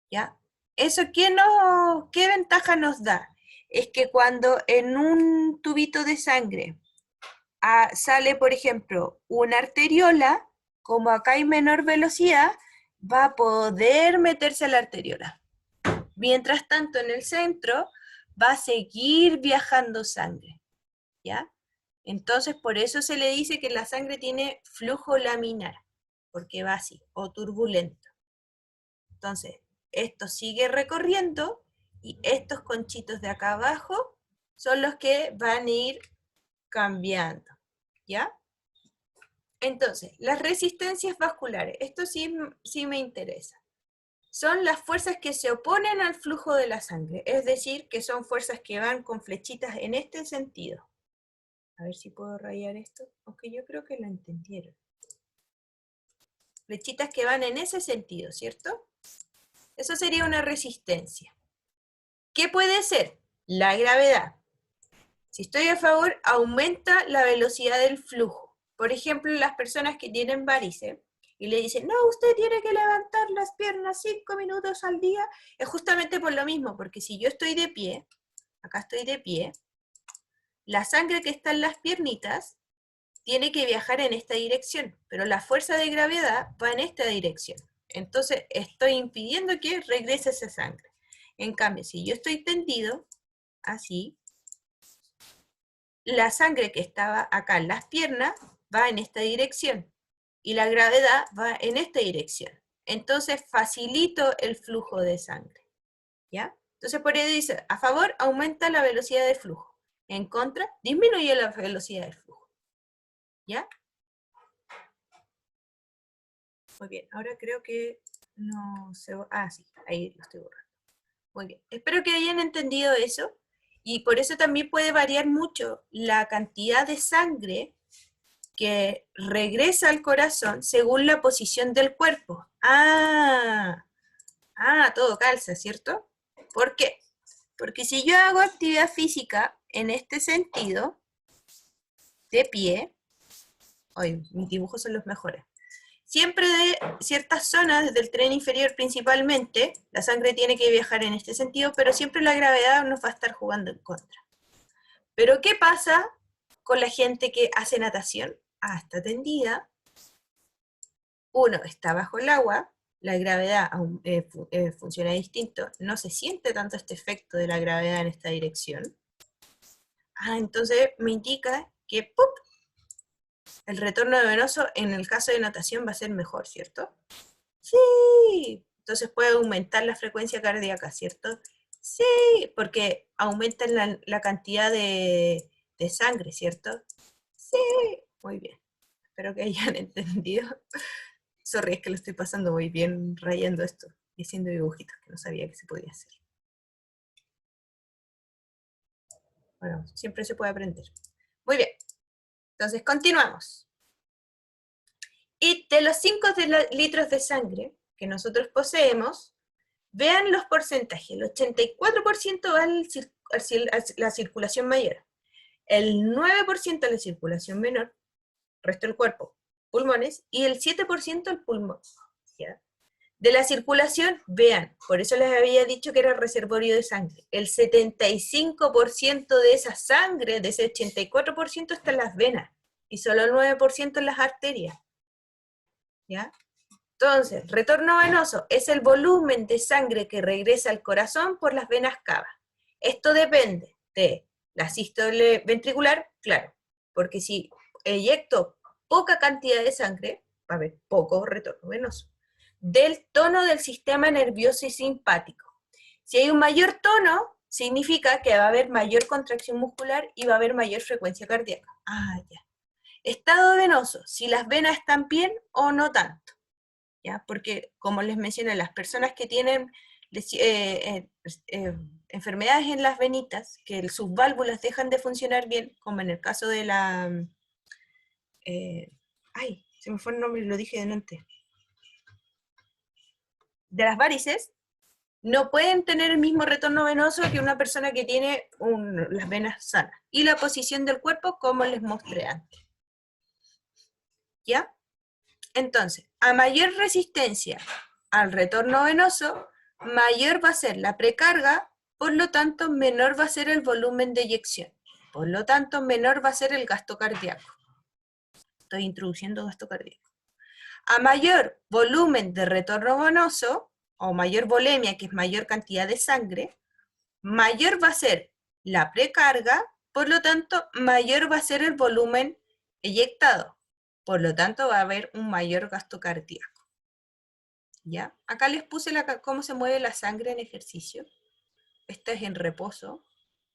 ¿ya? ¿Eso qué ventaja nos da? Es que cuando en un tubito de sangre sale, por ejemplo, una arteriola, como acá hay menor velocidad, va a poder meterse a la arteriola. Mientras tanto, en el centro va a seguir viajando sangre, ¿ya? Entonces, por eso se le dice que la sangre tiene flujo laminar, porque va así, o turbulento. Entonces, esto sigue recorriendo y estos conchitos de acá abajo son los que van a ir cambiando, ¿ya? Entonces, las resistencias vasculares, esto sí me interesa. Son las fuerzas que se oponen al flujo de la sangre, es decir, que son fuerzas que van con flechitas en este sentido. A ver si puedo rayar esto, aunque yo creo que lo entendieron. Flechitas que van en ese sentido, ¿cierto? Eso sería una resistencia. ¿Qué puede ser? La gravedad. Si estoy a favor, aumenta la velocidad del flujo. Por ejemplo, las personas que tienen varices y le dicen, no, usted tiene que levantar las piernas 5 minutos al día, es justamente por lo mismo, porque si yo estoy de pie, acá estoy de pie, la sangre que está en las piernitas tiene que viajar en esta dirección, pero la fuerza de gravedad va en esta dirección. Entonces estoy impidiendo que regrese esa sangre. En cambio, si yo estoy tendido, así, la sangre que estaba acá en las piernas va en esta dirección y la gravedad va en esta dirección. Entonces facilito el flujo de sangre, ¿ya? Entonces por eso dice, a favor aumenta la velocidad de flujo, en contra disminuye la velocidad del flujo, ¿ya? Muy bien, ahora creo que no se... Ah, sí, ahí lo estoy borrando. Muy bien, espero que hayan entendido eso, y por eso también puede variar mucho la cantidad de sangre que regresa al corazón según la posición del cuerpo. Todo calza, ¿cierto? ¿Por qué? Porque si yo hago actividad física en este sentido, de pie, hoy mis dibujos son los mejores, siempre de ciertas zonas del tren inferior principalmente, la sangre tiene que viajar en este sentido, pero siempre la gravedad nos va a estar jugando en contra. Pero ¿qué pasa con la gente que hace natación? Está tendida, uno está bajo el agua, la gravedad funciona distinto, no se siente tanto este efecto de la gravedad en esta dirección. Entonces me indica que ¡pup! El retorno venoso en el caso de natación va a ser mejor, ¿cierto? Sí. Entonces puede aumentar la frecuencia cardíaca, ¿cierto? Sí, porque aumenta la cantidad de sangre, ¿cierto? Sí. Muy bien. Espero que hayan entendido. Sorry, es que lo estoy pasando muy bien rayando esto y haciendo dibujitos que no sabía que se podía hacer. Bueno, siempre se puede aprender. Muy bien. Entonces, continuamos. Y de los 5 litros de sangre que nosotros poseemos, vean los porcentajes. El 84% va a la circulación mayor, el 9% a la circulación menor, resto del cuerpo, pulmones, y el 7% al pulmón. ¿Ya? De la circulación, vean, por eso les había dicho que era el reservorio de sangre. El 75% de esa sangre, de ese 84%, está en las venas, y solo el 9% en las arterias. ¿Ya? Entonces, retorno venoso es el volumen de sangre que regresa al corazón por las venas cavas. Esto depende de la sístole ventricular, claro, porque si eyecto poca cantidad de sangre, va a haber poco retorno venoso. Del tono del sistema nervioso y simpático. Si hay un mayor tono, significa que va a haber mayor contracción muscular y va a haber mayor frecuencia cardíaca. Ya. Estado venoso, si las venas están bien o no tanto. ¿Ya? Porque, como les mencioné, las personas que tienen enfermedades en las venitas, que sus válvulas dejan de funcionar bien, como en el caso de la ay, se me fue el nombre, lo dije delante. De las varices, no pueden tener el mismo retorno venoso que una persona que tiene las venas sanas. Y la posición del cuerpo, como les mostré antes. ¿Ya? Entonces, a mayor resistencia al retorno venoso, mayor va a ser la precarga, por lo tanto, menor va a ser el volumen de eyección. Por lo tanto, menor va a ser el gasto cardíaco. Estoy introduciendo gasto cardíaco. A mayor volumen de retorno venoso, o mayor volemia, que es mayor cantidad de sangre, mayor va a ser la precarga, por lo tanto, mayor va a ser el volumen eyectado. Por lo tanto, va a haber un mayor gasto cardíaco. ¿Ya? Acá les puse cómo se mueve la sangre en ejercicio. Esto es en reposo.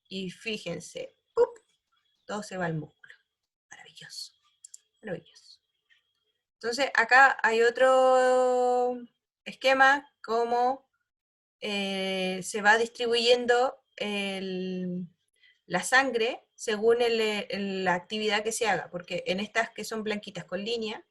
Y fíjense, ¡pup! Todo se va al músculo. Maravilloso. Maravilloso. Entonces, acá hay otro esquema, cómo se va distribuyendo la sangre según la actividad que se haga, porque en estas que son blanquitas con línea,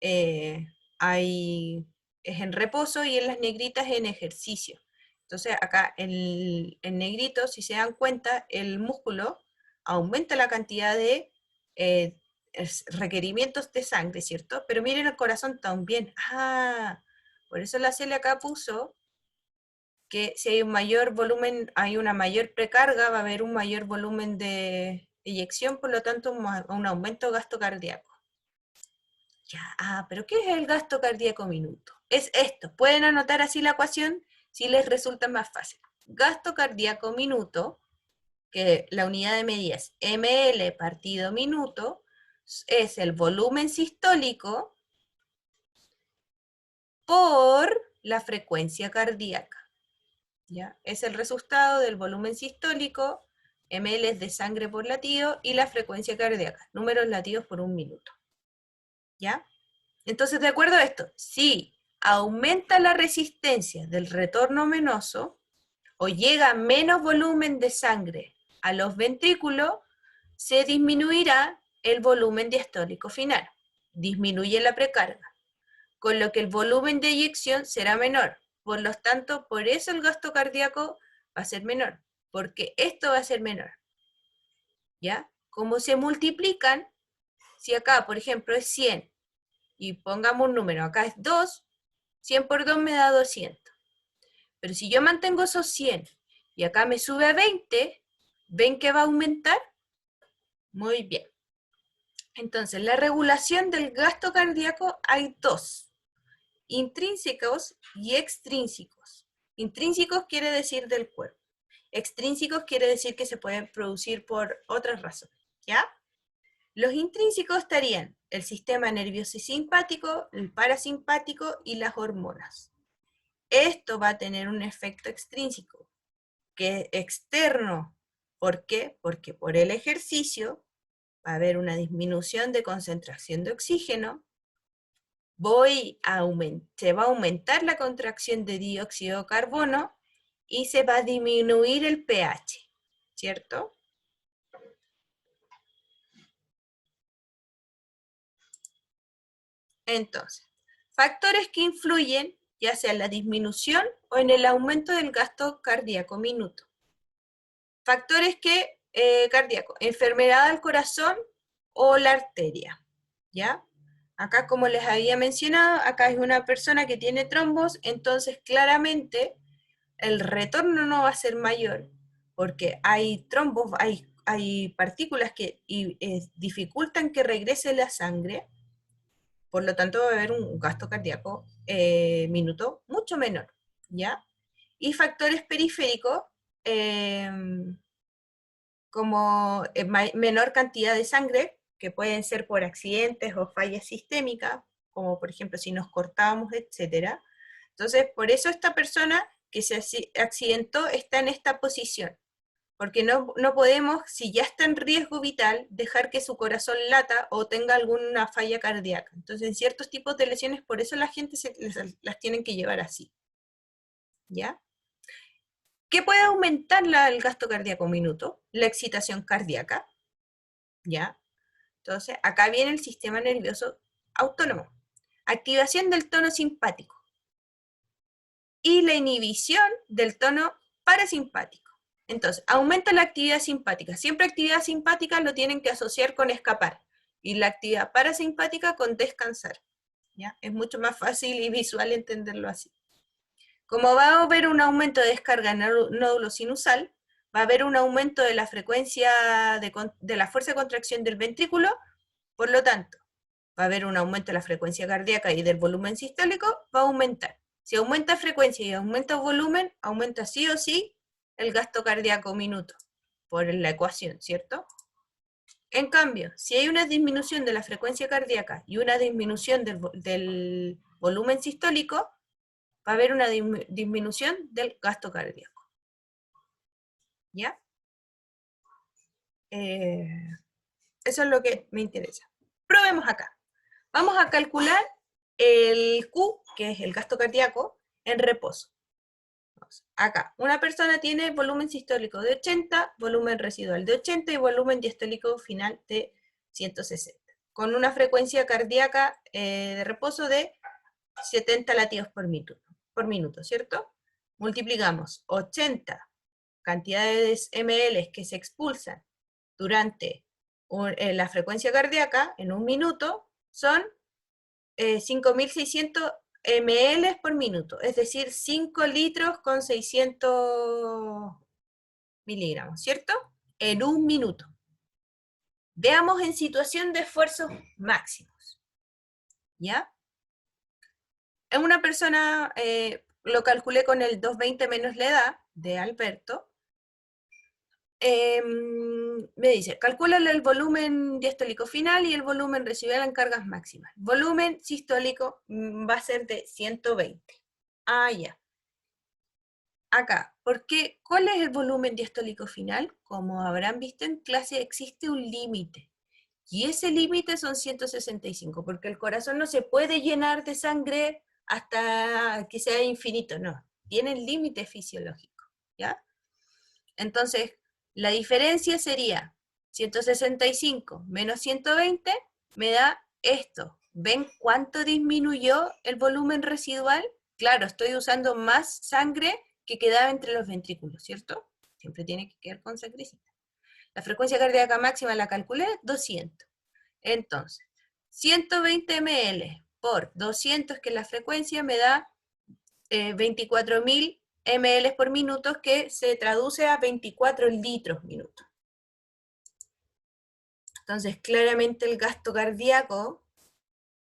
es en reposo y en las negritas en ejercicio. Entonces acá en negrito, si se dan cuenta, el músculo aumenta la cantidad de requerimientos de sangre, ¿cierto? Pero miren el corazón también. Ah, por eso la Celia acá puso que si hay un mayor volumen, hay una mayor precarga, va a haber un mayor volumen de eyección, por lo tanto un aumento de gasto cardíaco. Ya, pero ¿qué es el gasto cardíaco minuto? Es esto, pueden anotar así la ecuación si les resulta más fácil. Gasto cardíaco minuto, que la unidad de medida es ml partido minuto, es el volumen sistólico por la frecuencia cardíaca. ¿Ya? Es el resultado del volumen sistólico, ml de sangre por latido, y la frecuencia cardíaca, números latidos por un minuto. ¿Ya? Entonces, de acuerdo a esto, si aumenta la resistencia del retorno venoso o llega menos volumen de sangre a los ventrículos, se disminuirá el volumen diastólico final, disminuye la precarga, con lo que el volumen de eyección será menor. Por lo tanto, por eso el gasto cardíaco va a ser menor, porque esto va a ser menor. ¿Ya? Como se multiplican, si acá, por ejemplo, es 100, y pongamos un número, acá es 2, 100 por 2 me da 200. Pero si yo mantengo esos 100 y acá me sube a 20, ¿ven que va a aumentar? Muy bien. Entonces, la regulación del gasto cardíaco hay dos, intrínsecos y extrínsecos. Intrínsecos quiere decir del cuerpo. Extrínsecos quiere decir que se pueden producir por otras razones, ¿ya? Los intrínsecos estarían el sistema nervioso y simpático, el parasimpático y las hormonas. Esto va a tener un efecto extrínseco, que es externo. ¿Por qué? Porque por el ejercicio va a haber una disminución de concentración de oxígeno, se va a aumentar la contracción de dióxido de carbono y se va a disminuir el pH, ¿cierto? Entonces, factores que influyen ya sea en la disminución o en el aumento del gasto cardíaco minuto. Factores cardíacos, enfermedad del corazón o la arteria, ¿ya? Acá, como les había mencionado, acá es una persona que tiene trombos, entonces claramente el retorno no va a ser mayor, porque hay trombos, hay partículas que dificultan que regrese la sangre, por lo tanto va a haber un gasto cardíaco minuto mucho menor, ¿ya? Y factores periféricos, como menor cantidad de sangre, que pueden ser por accidentes o fallas sistémicas, como por ejemplo si nos cortamos, etc. Entonces, por eso esta persona que se accidentó está en esta posición, porque no podemos, si ya está en riesgo vital, dejar que su corazón lata o tenga alguna falla cardíaca. Entonces, en ciertos tipos de lesiones, por eso la gente las tienen que llevar así. ¿Ya? ¿Qué puede aumentar el gasto cardíaco minuto? La excitación cardíaca, ¿ya? Entonces, acá viene el sistema nervioso autónomo. Activación del tono simpático. Y la inhibición del tono parasimpático. Entonces, aumenta la actividad simpática. Siempre actividad simpática lo tienen que asociar con escapar. Y la actividad parasimpática con descansar. ¿Ya? Es mucho más fácil y visual entenderlo así. Como va a haber un aumento de descarga en el nódulo sinusal, va a haber un aumento de la frecuencia de la fuerza de contracción del ventrículo, por lo tanto, va a haber un aumento de la frecuencia cardíaca y del volumen sistólico, va a aumentar. Si aumenta frecuencia y aumenta volumen, aumenta sí o sí el gasto cardíaco minuto, por la ecuación, ¿cierto? En cambio, si hay una disminución de la frecuencia cardíaca y una disminución del volumen sistólico, va a haber una disminución del gasto cardíaco. ¿Ya? Eso es lo que me interesa. Probemos acá. Vamos a calcular el Q, que es el gasto cardíaco, en reposo. Acá, una persona tiene volumen sistólico de 80, volumen residual de 80 y volumen diastólico final de 160, con una frecuencia cardíaca de reposo de 70 latidos por minuto, ¿cierto? Multiplicamos 80 cantidades ml que se expulsan durante la frecuencia cardíaca en un minuto, son 5.600 ml por minuto, es decir, 5 litros con 600 miligramos, ¿cierto? En un minuto. Veamos en situación de esfuerzos máximos, ¿ya? En una persona, lo calculé con el 220 menos la edad de Alberto, me dice, calcúlale el volumen diastólico final y el volumen residual en cargas máximas. Volumen sistólico va a ser de 120. Ah, ya. Acá, ¿cuál es el volumen diastólico final? Como habrán visto en clase, existe un límite. Y ese límite son 165, porque el corazón no se puede llenar de sangre hasta que sea infinito, no. Tiene el límite fisiológico, ¿ya? Entonces, la diferencia sería 165 menos 120 me da esto. ¿Ven cuánto disminuyó el volumen residual? Claro, estoy usando más sangre que quedaba entre los ventrículos, ¿cierto? Siempre tiene que quedar con sangrecita. La frecuencia cardíaca máxima la calculé, 200. Entonces, 120 ml por 200, que es la frecuencia, me da 24.000 ml por minuto, que se traduce a 24 litros minuto. Entonces, claramente el gasto cardíaco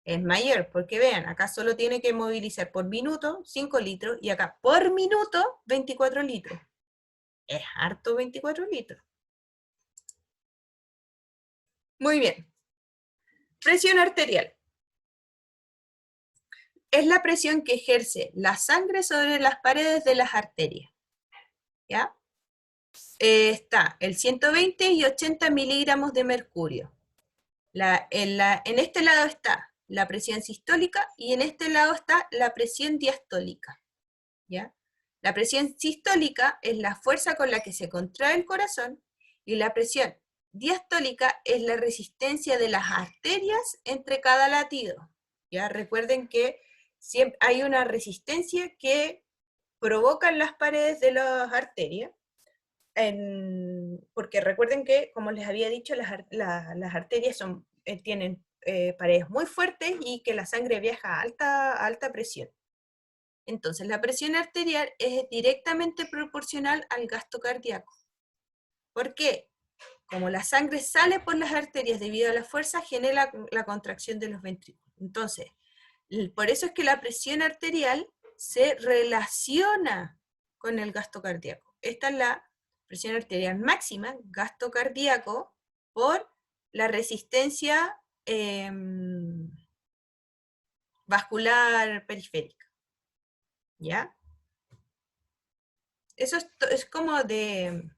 es mayor, porque vean, acá solo tiene que movilizar por minuto 5 litros, y acá por minuto 24 litros. Es harto 24 litros. Muy bien. Presión arterial. Es la presión que ejerce la sangre sobre las paredes de las arterias. ¿Ya? Está el 120 y 80 miligramos de mercurio. En este lado está la presión sistólica y en este lado está la presión diastólica. ¿Ya? La presión sistólica es la fuerza con la que se contrae el corazón y la presión diastólica es la resistencia de las arterias entre cada latido. ¿Ya? Recuerden que siempre hay una resistencia que provocan las paredes de las arterias, porque recuerden que, como les había dicho, las arterias tienen paredes muy fuertes y que la sangre viaja a alta presión. Entonces, la presión arterial es directamente proporcional al gasto cardíaco. ¿Por qué? Como la sangre sale por las arterias debido a la fuerza, genera la contracción de los ventrículos. Entonces, por eso es que la presión arterial se relaciona con el gasto cardíaco. Esta es la presión arterial máxima, gasto cardíaco, por la resistencia vascular periférica. ¿Ya? Eso es como de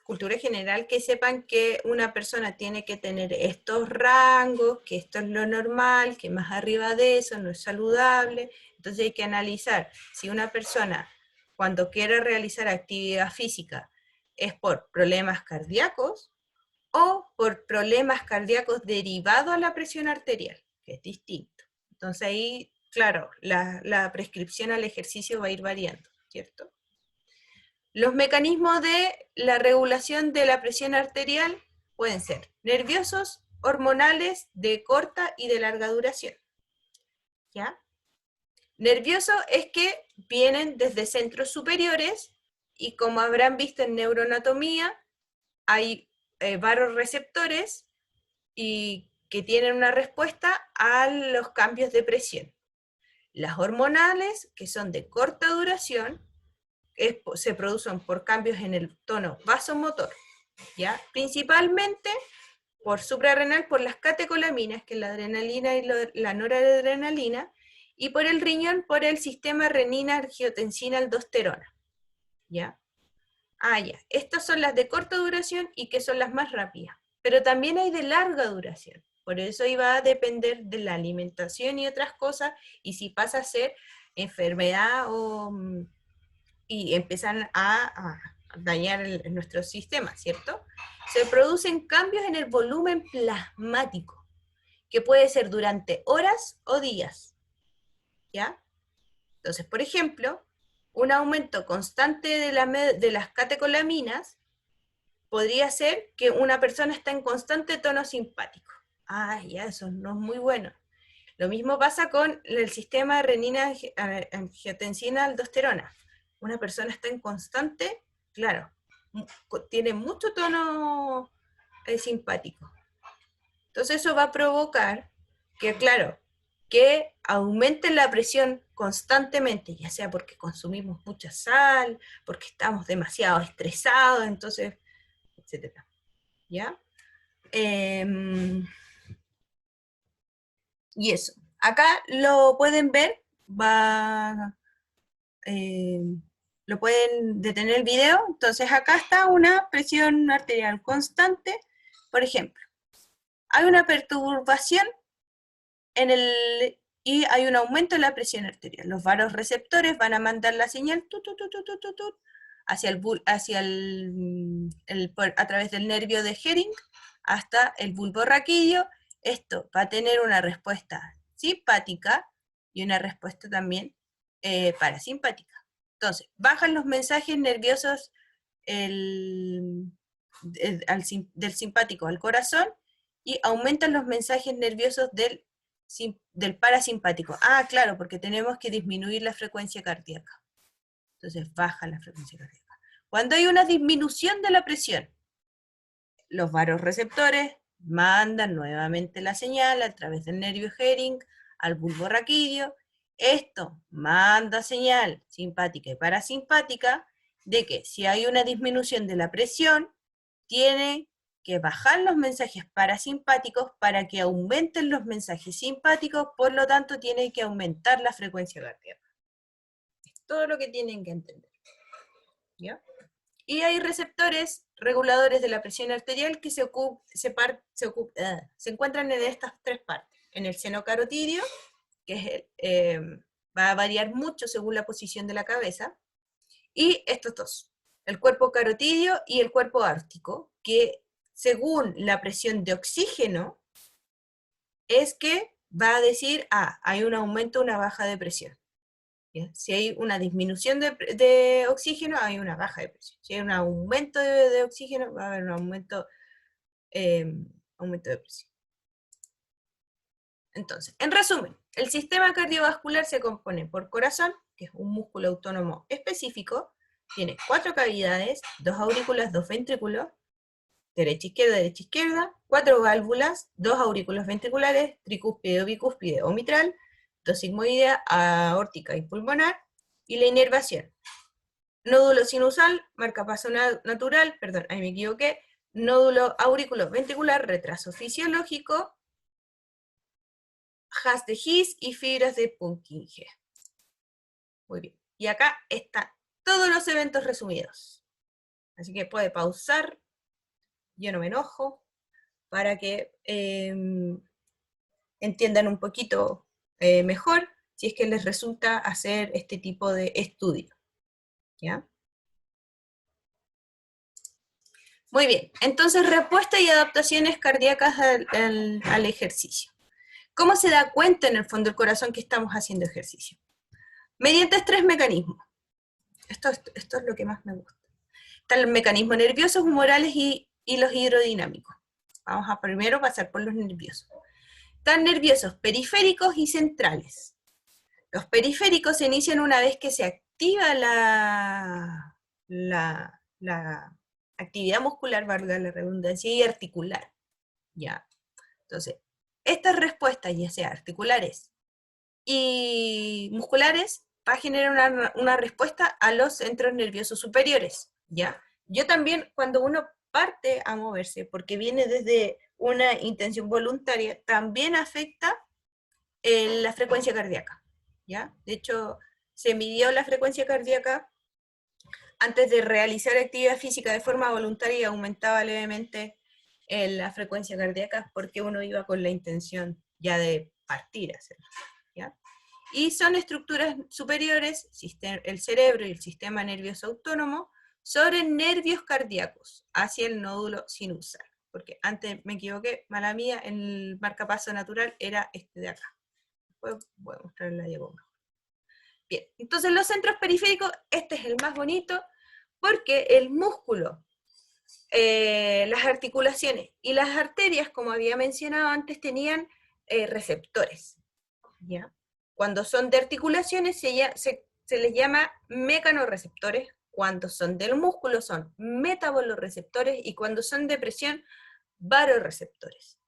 cultura general, que sepan que una persona tiene que tener estos rangos, que esto es lo normal, que más arriba de eso no es saludable. Entonces hay que analizar si una persona, cuando quiere realizar actividad física, es por problemas cardíacos o por problemas cardíacos derivados a la presión arterial, que es distinto. Entonces ahí, claro, la prescripción al ejercicio va a ir variando, ¿cierto? Los mecanismos de la regulación de la presión arterial pueden ser nerviosos, hormonales, de corta y de larga duración. ¿Ya? Nervioso es que vienen desde centros superiores y como habrán visto en neuroanatomía, hay varoreceptores y que tienen una respuesta a los cambios de presión. Las hormonales, que son de corta duración, se producen por cambios en el tono vasomotor, ¿ya? Principalmente por suprarrenal, por las catecolaminas, que es la adrenalina y la noradrenalina, y por el riñón, por el sistema renina-angiotensina-aldosterona, ¿ya? Ah, ya. Estas son las de corta duración y que son las más rápidas. Pero también hay de larga duración. Por eso iba a depender de la alimentación y otras cosas, y si pasa a ser enfermedad y empiezan a dañar nuestro sistema, ¿cierto? Se producen cambios en el volumen plasmático, que puede ser durante horas o días, ¿ya? Entonces, por ejemplo, un aumento constante de las catecolaminas podría ser que una persona está en constante tono simpático. Ah, ya, eso no es muy bueno. Lo mismo pasa con el sistema renina-angiotensina-aldosterona. Una persona está en constante, claro, tiene mucho tono simpático. Entonces eso va a provocar que, claro, que aumente la presión constantemente, ya sea porque consumimos mucha sal, porque estamos demasiado estresados, entonces, etcétera. ¿Ya? Y eso. Acá lo pueden ver, lo pueden detener el video. Entonces acá está una presión arterial constante. Por ejemplo, hay una perturbación y hay un aumento en la presión arterial. Los vasoreceptores van a mandar la señal a través del nervio de Hering hasta el bulbo raquídeo. Esto va a tener una respuesta simpática y una respuesta también parasimpática. Entonces, bajan los mensajes nerviosos del simpático al corazón y aumentan los mensajes nerviosos del parasimpático. Ah, claro, porque tenemos que disminuir la frecuencia cardíaca. Entonces baja la frecuencia cardíaca. Cuando hay una disminución de la presión, los vasoreceptores mandan nuevamente la señal a través del nervio Hering al bulbo raquídeo. Esto manda señal simpática y parasimpática de que si hay una disminución de la presión, tiene que bajar los mensajes parasimpáticos para que aumenten los mensajes simpáticos, por lo tanto tiene que aumentar la frecuencia cardíaca. Es todo lo que tienen que entender. ¿Ya? Y hay receptores reguladores de la presión arterial que se encuentran en estas tres partes. En el seno carotídeo, que va a variar mucho según la posición de la cabeza, y estos dos, el cuerpo carotídeo y el cuerpo ártico, que según la presión de oxígeno, es que va a decir, hay un aumento o una baja de presión. ¿Bien? Si hay una disminución de oxígeno, hay una baja de presión. Si hay un aumento de oxígeno, va a haber un aumento de presión. Entonces, en resumen, el sistema cardiovascular se compone por corazón, que es un músculo autónomo específico, tiene 4 cavidades, 2 aurículas, 2 ventrículos, derecha, izquierda, 4 válvulas, 2 aurículos ventriculares, tricúspide, bicúspide o mitral, 2 sigmoidea, aórtica y pulmonar, y la inervación. Nódulo sinusal, marcapaso natural, perdón, ahí me equivoqué, nódulo auriculo ventricular, retraso fisiológico, haz de His y fibras de Purkinje. Muy bien. Y acá están todos los eventos resumidos. Así que puede pausar, yo no me enojo, para que entiendan un poquito mejor si es que les resulta hacer este tipo de estudio. ¿Ya? Muy bien, entonces respuesta y adaptaciones cardíacas al ejercicio. ¿Cómo se da cuenta en el fondo del corazón que estamos haciendo ejercicio? Mediante 3 mecanismos. Esto es lo que más me gusta. Están los mecanismos nerviosos, humorales y los hidrodinámicos. Vamos a primero pasar por los nerviosos. Están nerviosos periféricos y centrales. Los periféricos se inician una vez que se activa la actividad muscular, valga la redundancia, y articular. ¿Ya? Entonces, estas respuestas, ya sea articulares y musculares, va a generar una respuesta a los centros nerviosos superiores. ¿Ya? Yo también, cuando uno parte a moverse, porque viene desde una intención voluntaria, también afecta la frecuencia cardíaca. ¿Ya? De hecho, se midió la frecuencia cardíaca antes de realizar actividad física de forma voluntaria y aumentaba levemente la frecuencia cardíaca porque uno iba con la intención ya de partir a hacerlo. ¿Ya? Y son estructuras superiores, el cerebro y el sistema nervioso autónomo, sobre nervios cardíacos hacia el nódulo sinusal. Porque antes me equivoqué, mala mía, el marcapaso natural era este de acá. Después voy a mostrar la diagonal. Bien, entonces los centros periféricos, este es el más bonito, porque el músculo, las articulaciones y las arterias, como había mencionado antes, tenían receptores. ¿Ya? Cuando son de articulaciones se les llama mecanorreceptores, cuando son del músculo son metabolorreceptores y cuando son de presión, varoreceptores.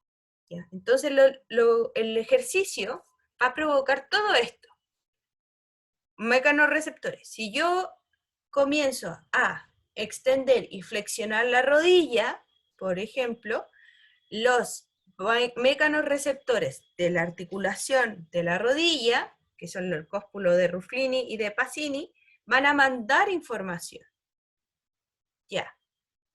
¿Ya? Entonces el ejercicio va a provocar todo esto. Mecanorreceptores. Si yo comienzo a extender y flexionar la rodilla, por ejemplo, los mecanorreceptores de la articulación de la rodilla, que son el cóspulo de Ruffini y de Pacini, van a mandar información. Ya.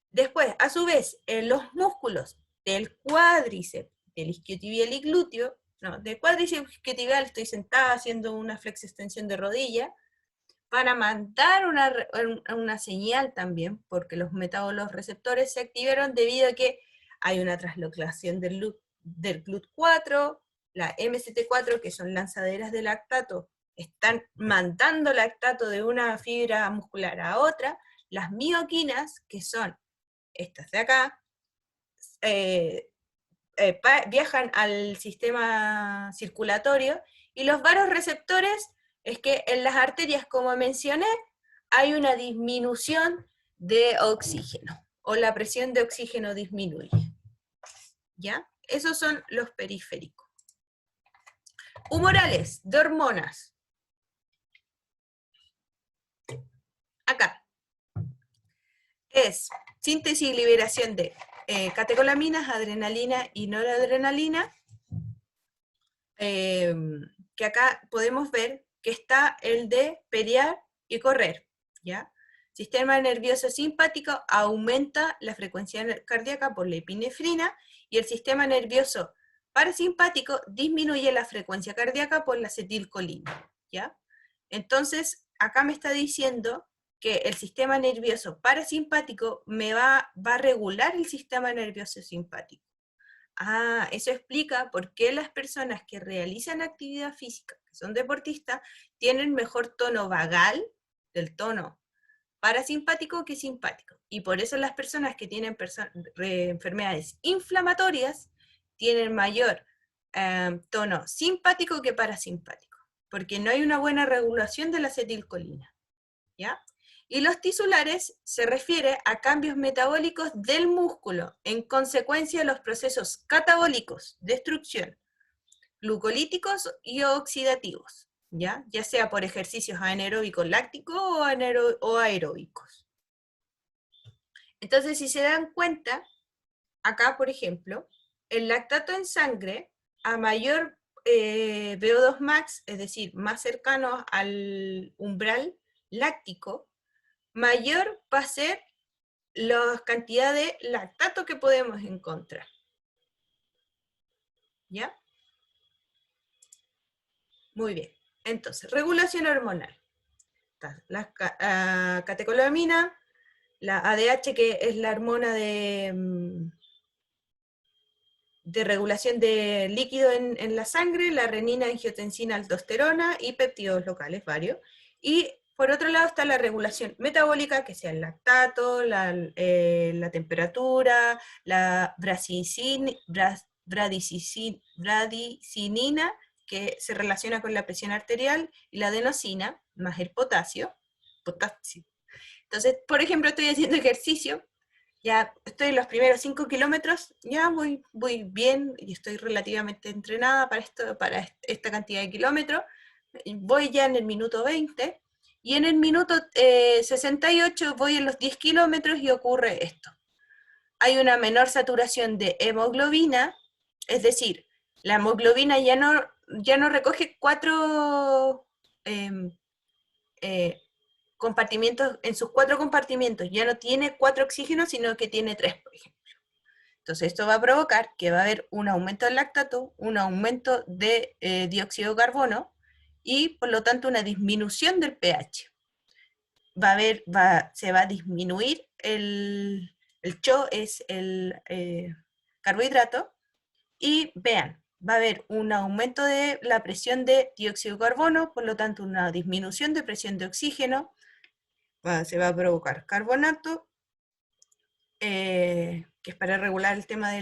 Después, a su vez, los músculos del cuádriceps, del isquiotibial y glúteo, no, del cuádriceps isquiotibial estoy sentada haciendo una flexo-extensión de rodilla, van a mandar una señal también, porque los metabolorreceptores se activaron debido a que hay una translocación del GLUT4, la MCT4, que son lanzaderas de lactato, están mandando lactato de una fibra muscular a otra, las mioquinas, que son estas de acá, viajan al sistema circulatorio, y los varoreceptores es que en las arterias, como mencioné, hay una disminución de oxígeno, o la presión de oxígeno disminuye. ¿Ya? Esos son los periféricos. Humorales, de hormonas. Acá. Es síntesis y liberación de catecolaminas, adrenalina y noradrenalina, que acá podemos ver que está el de pelear y correr, ¿ya? Sistema nervioso simpático aumenta la frecuencia cardíaca por la epinefrina, y el sistema nervioso parasimpático disminuye la frecuencia cardíaca por la acetilcolina, ¿ya? Entonces, acá me está diciendo que el sistema nervioso parasimpático va a regular el sistema nervioso simpático. Ah, eso explica por qué las personas que realizan actividad física, que son deportistas, tienen mejor tono vagal, del tono parasimpático, que simpático. Y por eso las personas que tienen enfermedades inflamatorias tienen mayor tono simpático que parasimpático, porque no hay una buena regulación de la acetilcolina. ¿Ya? Y los tisulares se refiere a cambios metabólicos del músculo en consecuencia de los procesos catabólicos, destrucción, glucolíticos y oxidativos, ¿ya? Ya sea por ejercicios anaeróbicos lácticos o aeróbicos. Entonces, si se dan cuenta, acá, por ejemplo, el lactato en sangre, a mayor VO2 max, es decir, más cercano al umbral láctico, mayor va a ser la cantidad de lactato que podemos encontrar. ¿Ya? Muy bien. Entonces, regulación hormonal. La catecolamina la ADH, que es la hormona de regulación de líquido en la sangre, la renina, angiotensina, aldosterona y péptidos locales, varios. Y por otro lado está la regulación metabólica, que sea el lactato, la temperatura, la bradicinina, que se relaciona con la presión arterial, y la adenosina, más el potasio. Entonces, por ejemplo, estoy haciendo ejercicio, ya estoy en los primeros 5 kilómetros, ya voy bien y estoy relativamente entrenada para esta cantidad de kilómetros. Voy ya en el minuto 20 y en el minuto 68 voy en los 10 kilómetros y ocurre esto. Hay una menor saturación de hemoglobina, es decir, la hemoglobina ya no recoge 4 compartimentos, en sus 4 compartimentos, ya no tiene 4 oxígenos, sino que tiene 3, por ejemplo. Entonces esto va a provocar que va a haber un aumento del lactato, un aumento de dióxido de carbono, y por lo tanto una disminución del pH. Se va a disminuir el CHO, es el carbohidrato, y vean, va a haber un aumento de la presión de dióxido de carbono, por lo tanto una disminución de presión de oxígeno, se va a provocar carbonato, que es para regular el tema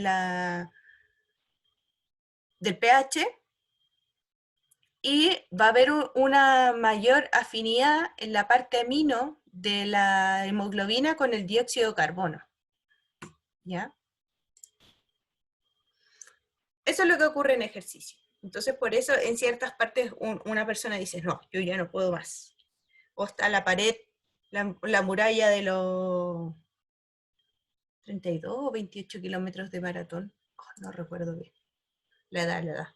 del pH, y va a haber una mayor afinidad en la parte amino de la hemoglobina con el dióxido de carbono. ¿Ya? Eso es lo que ocurre en ejercicio. Entonces, por eso en ciertas partes una persona dice, no, yo ya no puedo más. O está la pared, la muralla de los 32 o 28 kilómetros de maratón. Oh, no recuerdo bien. La edad.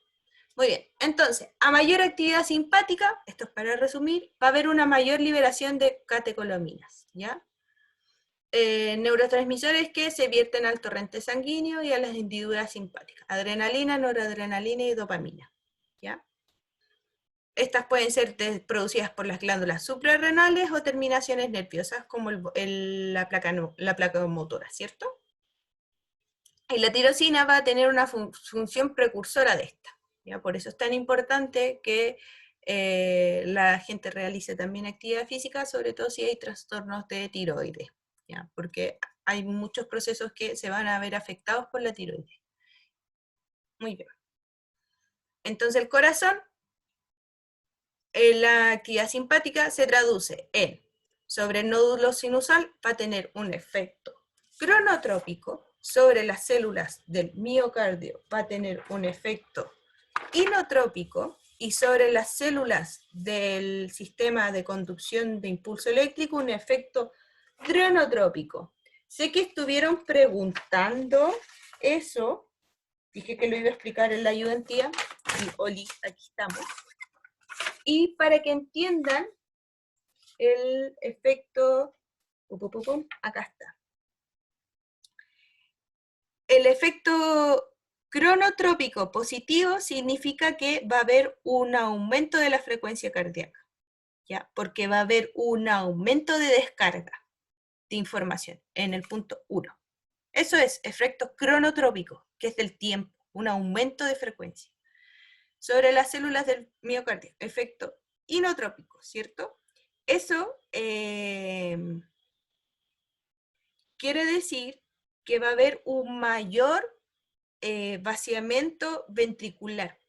Muy bien, entonces, a mayor actividad simpática, esto es para resumir, va a haber una mayor liberación de catecolaminas, ¿ya? Neurotransmisores que se vierten al torrente sanguíneo y a las hendiduras simpáticas, adrenalina, noradrenalina y dopamina, ¿ya? Estas pueden ser producidas por las glándulas suprarrenales o terminaciones nerviosas como la placa motora, ¿cierto? Y la tirosina va a tener una función precursora de esta. ¿Ya? Por eso es tan importante que la gente realice también actividad física, sobre todo si hay trastornos de tiroides, ¿ya? Porque hay muchos procesos que se van a ver afectados por la tiroides. Muy bien. Entonces el corazón, la actividad simpática se traduce en, sobre el nódulo sinusal, va a tener un efecto cronotrópico, sobre las células del miocardio va a tener un efecto inotrópico, y sobre las células del sistema de conducción de impulso eléctrico un efecto drenotrópico. Sé que estuvieron preguntando eso, dije que lo iba a explicar en la ayudantía, y Oli, aquí estamos. Y para que entiendan el efecto, acá está. El efecto cronotrópico positivo significa que va a haber un aumento de la frecuencia cardíaca, ¿ya? Porque va a haber un aumento de descarga de información en el punto 1. Eso es efecto cronotrópico, que es del tiempo, un aumento de frecuencia. Sobre las células del miocardio, efecto inotrópico, ¿cierto? Eso quiere decir que va a haber un mayor vaciamiento ventricular,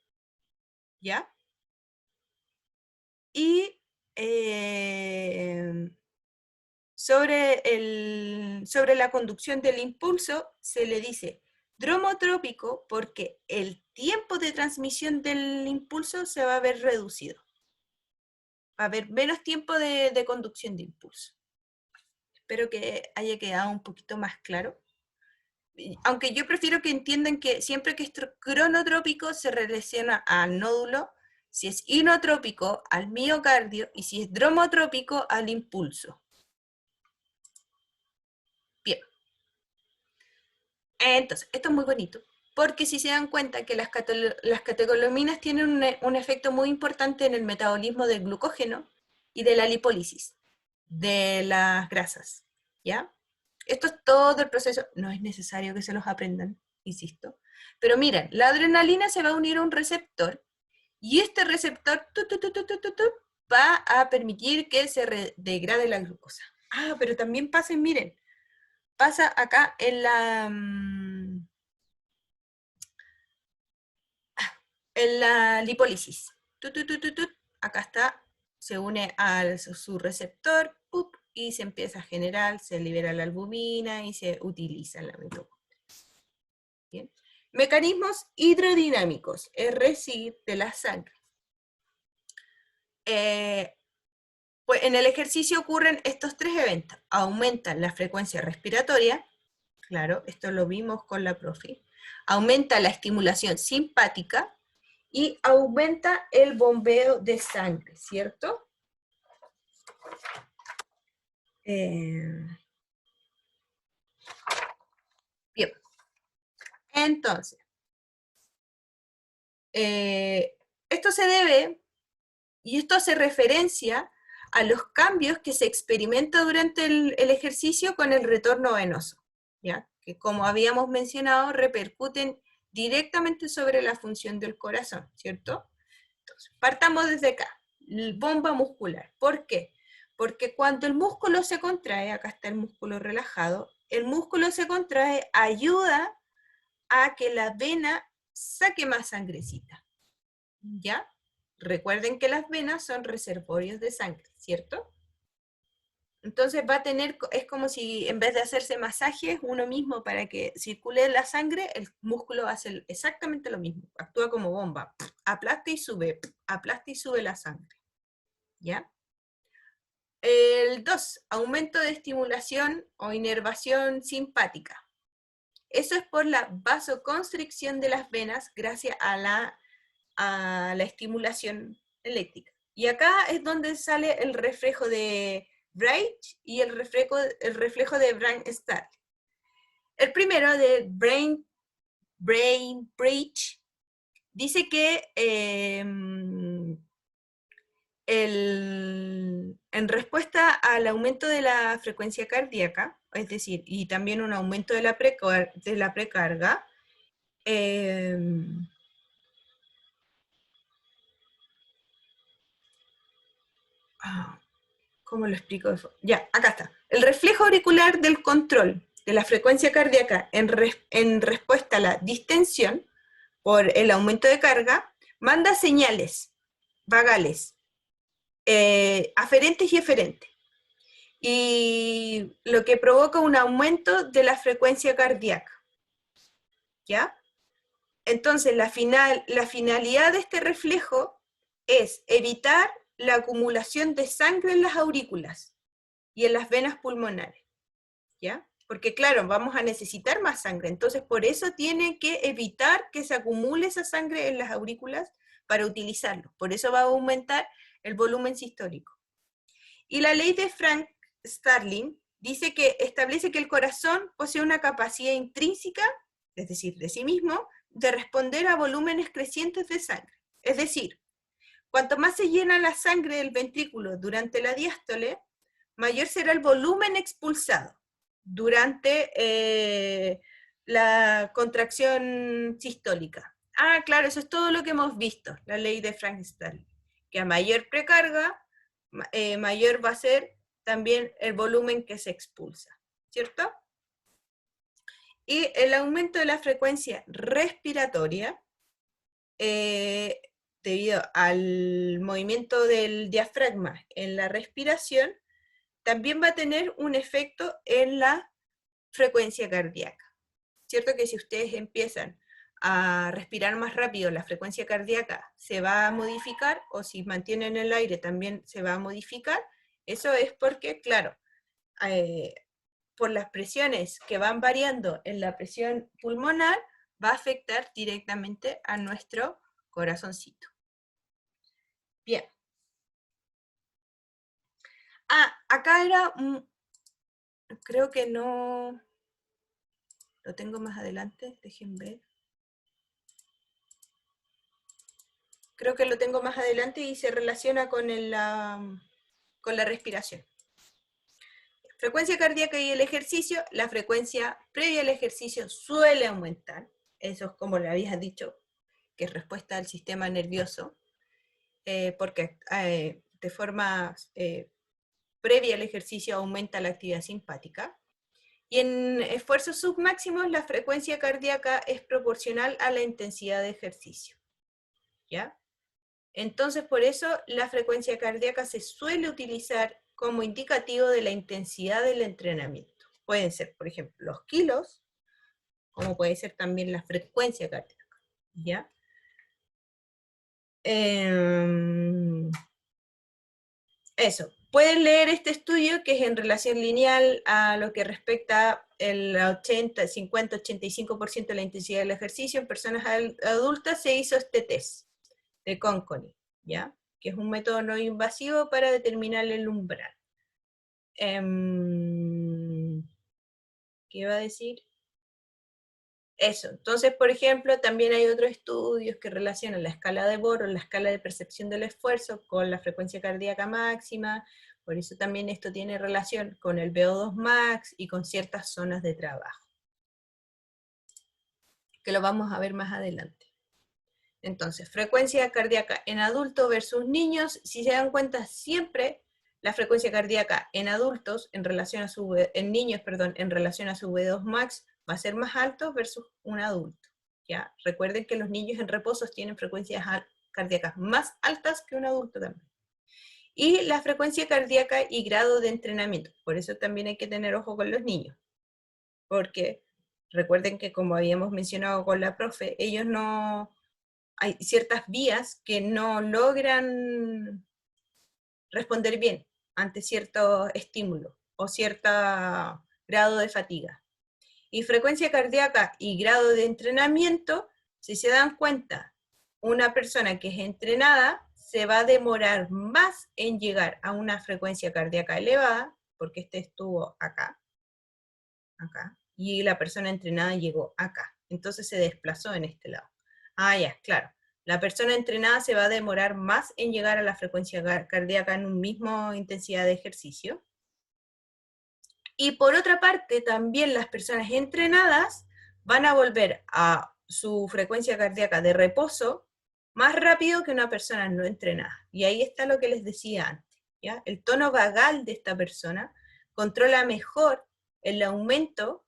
¿ya? Y sobre la conducción del impulso se le dice dromotrópico porque el tiempo de transmisión del impulso se va a ver reducido. Va a haber menos tiempo de conducción de impulso. Espero que haya quedado un poquito más claro. Aunque yo prefiero que entiendan que siempre que es cronotrópico se relaciona al nódulo, si es inotrópico al miocardio y si es dromotrópico al impulso. Bien. Entonces, esto es muy bonito, porque si se dan cuenta que las catecolaminas tienen un efecto muy importante en el metabolismo del glucógeno y de la lipólisis de las grasas, ¿ya? Esto es todo el proceso. No es necesario que se los aprendan, insisto. Pero miren, la adrenalina se va a unir a un receptor y este receptor va a permitir que se degrade la glucosa. Ah, pero también pasa, miren, pasa acá en la lipólisis. Acá está, se une a su receptor y se empieza a generar, se libera la albumina y se utiliza en la mitocondria. Bien. Mecanismos hidrodinámicos, es decir, de la sangre. Pues en el ejercicio ocurren estos tres eventos. Aumentan la frecuencia respiratoria, claro, esto lo vimos con la profe. Aumenta la estimulación simpática y aumenta el bombeo de sangre, ¿cierto? Bien. Entonces, esto se debe, y esto hace referencia a los cambios que se experimenta durante el ejercicio con el retorno venoso, ¿ya? Que como habíamos mencionado, repercuten directamente sobre la función del corazón, ¿cierto? Entonces, partamos desde acá, bomba muscular. ¿Por qué? Porque cuando el músculo se contrae, acá está el músculo relajado, el músculo se contrae, ayuda a que la vena saque más sangrecita, ¿ya? Recuerden que las venas son reservorios de sangre, ¿cierto? Entonces va a tener, es como si en vez de hacerse masajes uno mismo para que circule la sangre, el músculo hace exactamente lo mismo, actúa como bomba, aplasta y sube la sangre, ¿ya? El 2, aumento de estimulación o inervación simpática. Eso es por la vasoconstricción de las venas gracias a la estimulación eléctrica. Y acá es donde sale el reflejo de Bright y el reflejo de Brain-Starr. El primero de Brain Bridge dice que en respuesta al aumento de la frecuencia cardíaca, es decir, y también un aumento de la precarga, ¿cómo lo explico eso? Ya, acá está. El reflejo auricular del control de la frecuencia cardíaca en respuesta a la distensión por el aumento de carga, manda señales vagales, aferentes y eferentes. Y lo que provoca un aumento de la frecuencia cardíaca. ¿Ya? Entonces, la finalidad de este reflejo es evitar la acumulación de sangre en las aurículas y en las venas pulmonares, ¿ya? Porque claro, vamos a necesitar más sangre, entonces por eso tiene que evitar que se acumule esa sangre en las aurículas para utilizarlo, por eso va a aumentar el volumen sistólico. Y la ley de Frank-Starling dice que establece que el corazón posee una capacidad intrínseca, es decir, de sí mismo, de responder a volúmenes crecientes de sangre. Es decir, cuanto más se llena la sangre del ventrículo durante la diástole, mayor será el volumen expulsado durante la contracción sistólica. Ah, claro, eso es todo lo que hemos visto, la ley de Frank-Starling, que a mayor precarga, mayor va a ser también el volumen que se expulsa, ¿cierto? Y el aumento de la frecuencia respiratoria, debido al movimiento del diafragma en la respiración, también va a tener un efecto en la frecuencia cardíaca. ¿Cierto que si ustedes empiezan a respirar más rápido, la frecuencia cardíaca se va a modificar, o si mantienen el aire también se va a modificar? Eso es porque, claro, por las presiones que van variando en la presión pulmonar, va a afectar directamente a nuestro corazoncito. Bien. Ah, acá era, creo que no, lo tengo más adelante, dejen ver. Creo que lo tengo más adelante y se relaciona con la respiración. frecuencia cardíaca y el ejercicio, la frecuencia previa al ejercicio suele aumentar, eso es como le habías dicho, que es respuesta al sistema nervioso, porque de forma previa al ejercicio aumenta la actividad simpática. Y en esfuerzos submáximos la frecuencia cardíaca es proporcional a la intensidad de ejercicio. ¿Ya? Entonces por eso la frecuencia cardíaca se suele utilizar como indicativo de la intensidad del entrenamiento. Pueden ser, por ejemplo, los kilos, como puede ser también la frecuencia cardíaca. ¿Ya? Eso. Pueden leer este estudio que es en relación lineal a lo que respecta el 80, 50, 85% de la intensidad del ejercicio en personas adultas. Se hizo este test de Conconi, ¿ya? Que es un método no invasivo para determinar el umbral. ¿Qué iba a decir? Eso. Entonces, por ejemplo, también hay otros estudios que relacionan la escala de Bohr, la escala de percepción del esfuerzo, con la frecuencia cardíaca máxima. Por eso también esto tiene relación con el VO2 max y con ciertas zonas de trabajo, que lo vamos a ver más adelante. Entonces, frecuencia cardíaca en adultos versus niños. Si se dan cuenta, siempre la frecuencia cardíaca en adultos, en niños, en relación a su V2 max, va a ser más alto versus un adulto. ¿Ya? Recuerden que los niños en reposo tienen frecuencias cardíacas más altas que un adulto también. Y la frecuencia cardíaca y grado de entrenamiento. Por eso también hay que tener ojo con los niños. Porque recuerden que, como habíamos mencionado con la profe, ellos no... Hay ciertas vías que no logran responder bien ante cierto estímulo o cierto grado de fatiga. Y frecuencia cardíaca y grado de entrenamiento, si se dan cuenta, una persona que es entrenada se va a demorar más en llegar a una frecuencia cardíaca elevada, porque este estuvo acá, y la persona entrenada llegó acá. Entonces se desplazó en este lado. Ah, ya, claro. La persona entrenada se va a demorar más en llegar a la frecuencia cardíaca en un mismo intensidad de ejercicio. Y por otra parte, también las personas entrenadas van a volver a su frecuencia cardíaca de reposo más rápido que una persona no entrenada. Y ahí está lo que les decía antes, ¿ya? El tono vagal de esta persona controla mejor el aumento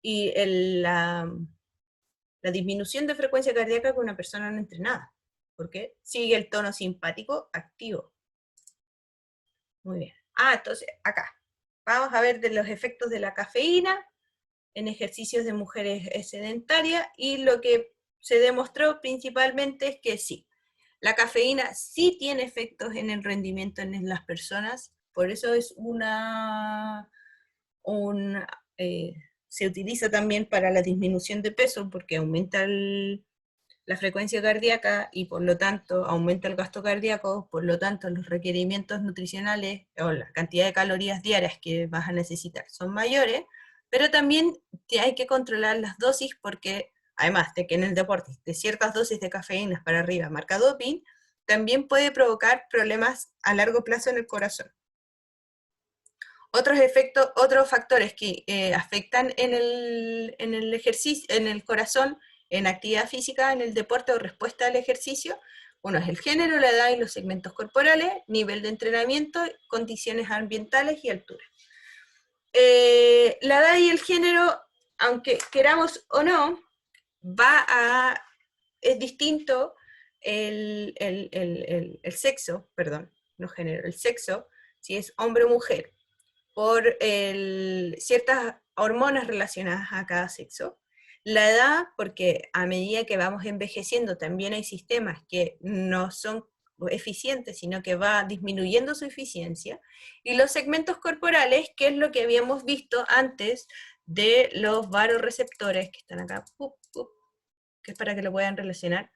y la disminución de frecuencia cardíaca con una persona no entrenada, porque sigue el tono simpático activo. Muy bien. Entonces, acá. Vamos a ver de los efectos de la cafeína en ejercicios de mujeres sedentarias, y lo que se demostró principalmente es que sí, la cafeína sí tiene efectos en el rendimiento en las personas, por eso es se utiliza también para la disminución de peso, porque aumenta la frecuencia cardíaca y por lo tanto aumenta el gasto cardíaco, por lo tanto los requerimientos nutricionales o la cantidad de calorías diarias que vas a necesitar son mayores, pero también hay que controlar las dosis, porque además de que en el deporte de ciertas dosis de cafeína para arriba marca doping, también puede provocar problemas a largo plazo en el corazón. Otros efectos, otros factores que afectan en el ejercicio, en el corazón, en actividad física, en el deporte o respuesta al ejercicio, uno es el género, la edad y los segmentos corporales, nivel de entrenamiento, condiciones ambientales y altura. La edad y el género, aunque queramos o no, es distinto el sexo, perdón, no género, el sexo, si es hombre o mujer, por ciertas hormonas relacionadas a cada sexo. La edad, porque a medida que vamos envejeciendo también hay sistemas que no son eficientes, sino que va disminuyendo su eficiencia. Y los segmentos corporales, que es lo que habíamos visto antes de los varoreceptores, que están acá, que es para que lo puedan relacionar,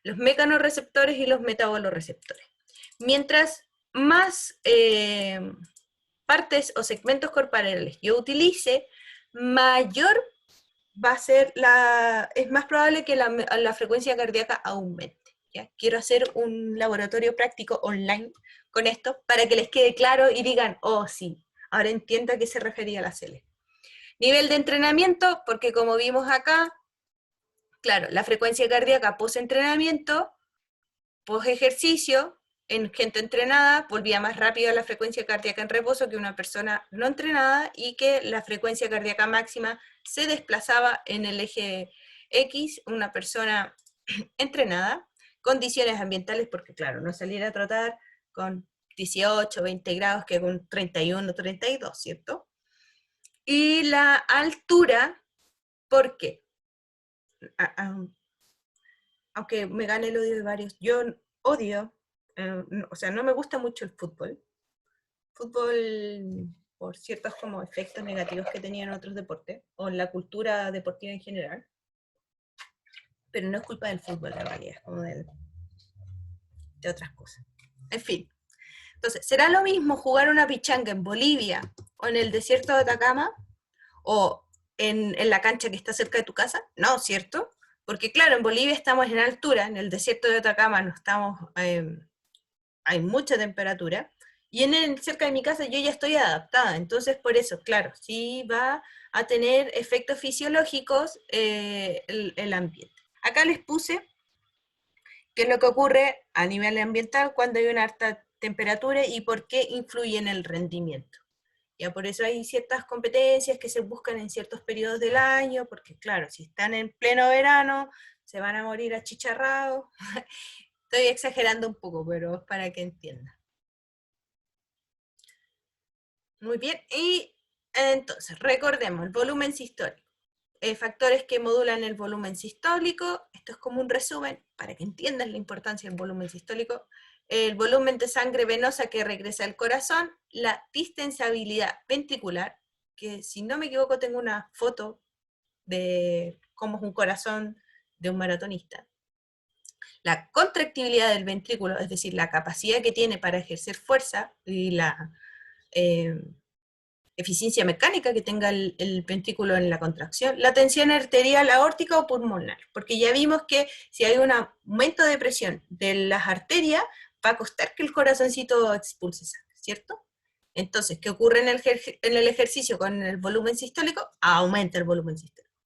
los mecanorreceptores y los metabolorreceptores. Mientras más partes o segmentos corporales yo utilice, mayor va a ser es más probable que la frecuencia cardíaca aumente. ¿Ya? Quiero hacer un laboratorio práctico online con esto para que les quede claro y digan, oh sí, Ahora entiendo a qué se refería la Cele. Nivel de entrenamiento, porque como vimos acá, claro, la frecuencia cardíaca post-entrenamiento, post-ejercicio, en gente entrenada, volvía más rápido a la frecuencia cardíaca en reposo que una persona no entrenada, y que la frecuencia cardíaca máxima se desplazaba en el eje X, una persona entrenada, condiciones ambientales, porque claro, no salir a trotar con 18, 20 grados que con 31, 32, ¿cierto? Y la altura, ¿por qué? Aunque me gane el odio de varios, yo odio, o sea, no me gusta mucho el fútbol. Fútbol por ciertos como efectos negativos que tenían otros deportes, o en la cultura deportiva en general. Pero no es culpa del fútbol, la realidad, es como de otras cosas. En fin. Entonces, ¿será lo mismo jugar una pichanga en Bolivia o en el desierto de Atacama o en la cancha que está cerca de tu casa? No, ¿cierto? Porque claro, en Bolivia estamos en altura, en el desierto de Atacama no estamos, hay mucha temperatura, y cerca de mi casa yo ya estoy adaptada, entonces por eso, claro, sí va a tener efectos fisiológicos el ambiente. Acá les puse qué es lo que ocurre a nivel ambiental cuando hay una alta temperatura y por qué influye en el rendimiento. Ya por eso hay ciertas competencias que se buscan en ciertos periodos del año, porque claro, si están en pleno verano, se van a morir achicharrados. Estoy exagerando un poco, pero es para que entiendan. Muy bien, y entonces, recordemos, el volumen sistólico. Factores que modulan el volumen sistólico, esto es como un resumen, para que entiendan la importancia del volumen sistólico. El volumen de sangre venosa que regresa al corazón, la distensibilidad ventricular, que si no me equivoco tengo una foto de cómo es un corazón de un maratonista. La contractibilidad del ventrículo, es decir, la capacidad que tiene para ejercer fuerza y la eficiencia mecánica que tenga el ventrículo en la contracción, la tensión arterial aórtica o pulmonar, porque ya vimos que si hay un aumento de presión de las arterias, va a costar que el corazoncito expulse sangre, ¿cierto? Entonces, ¿qué ocurre en el ejercicio con el volumen sistólico? Aumenta el volumen sistólico,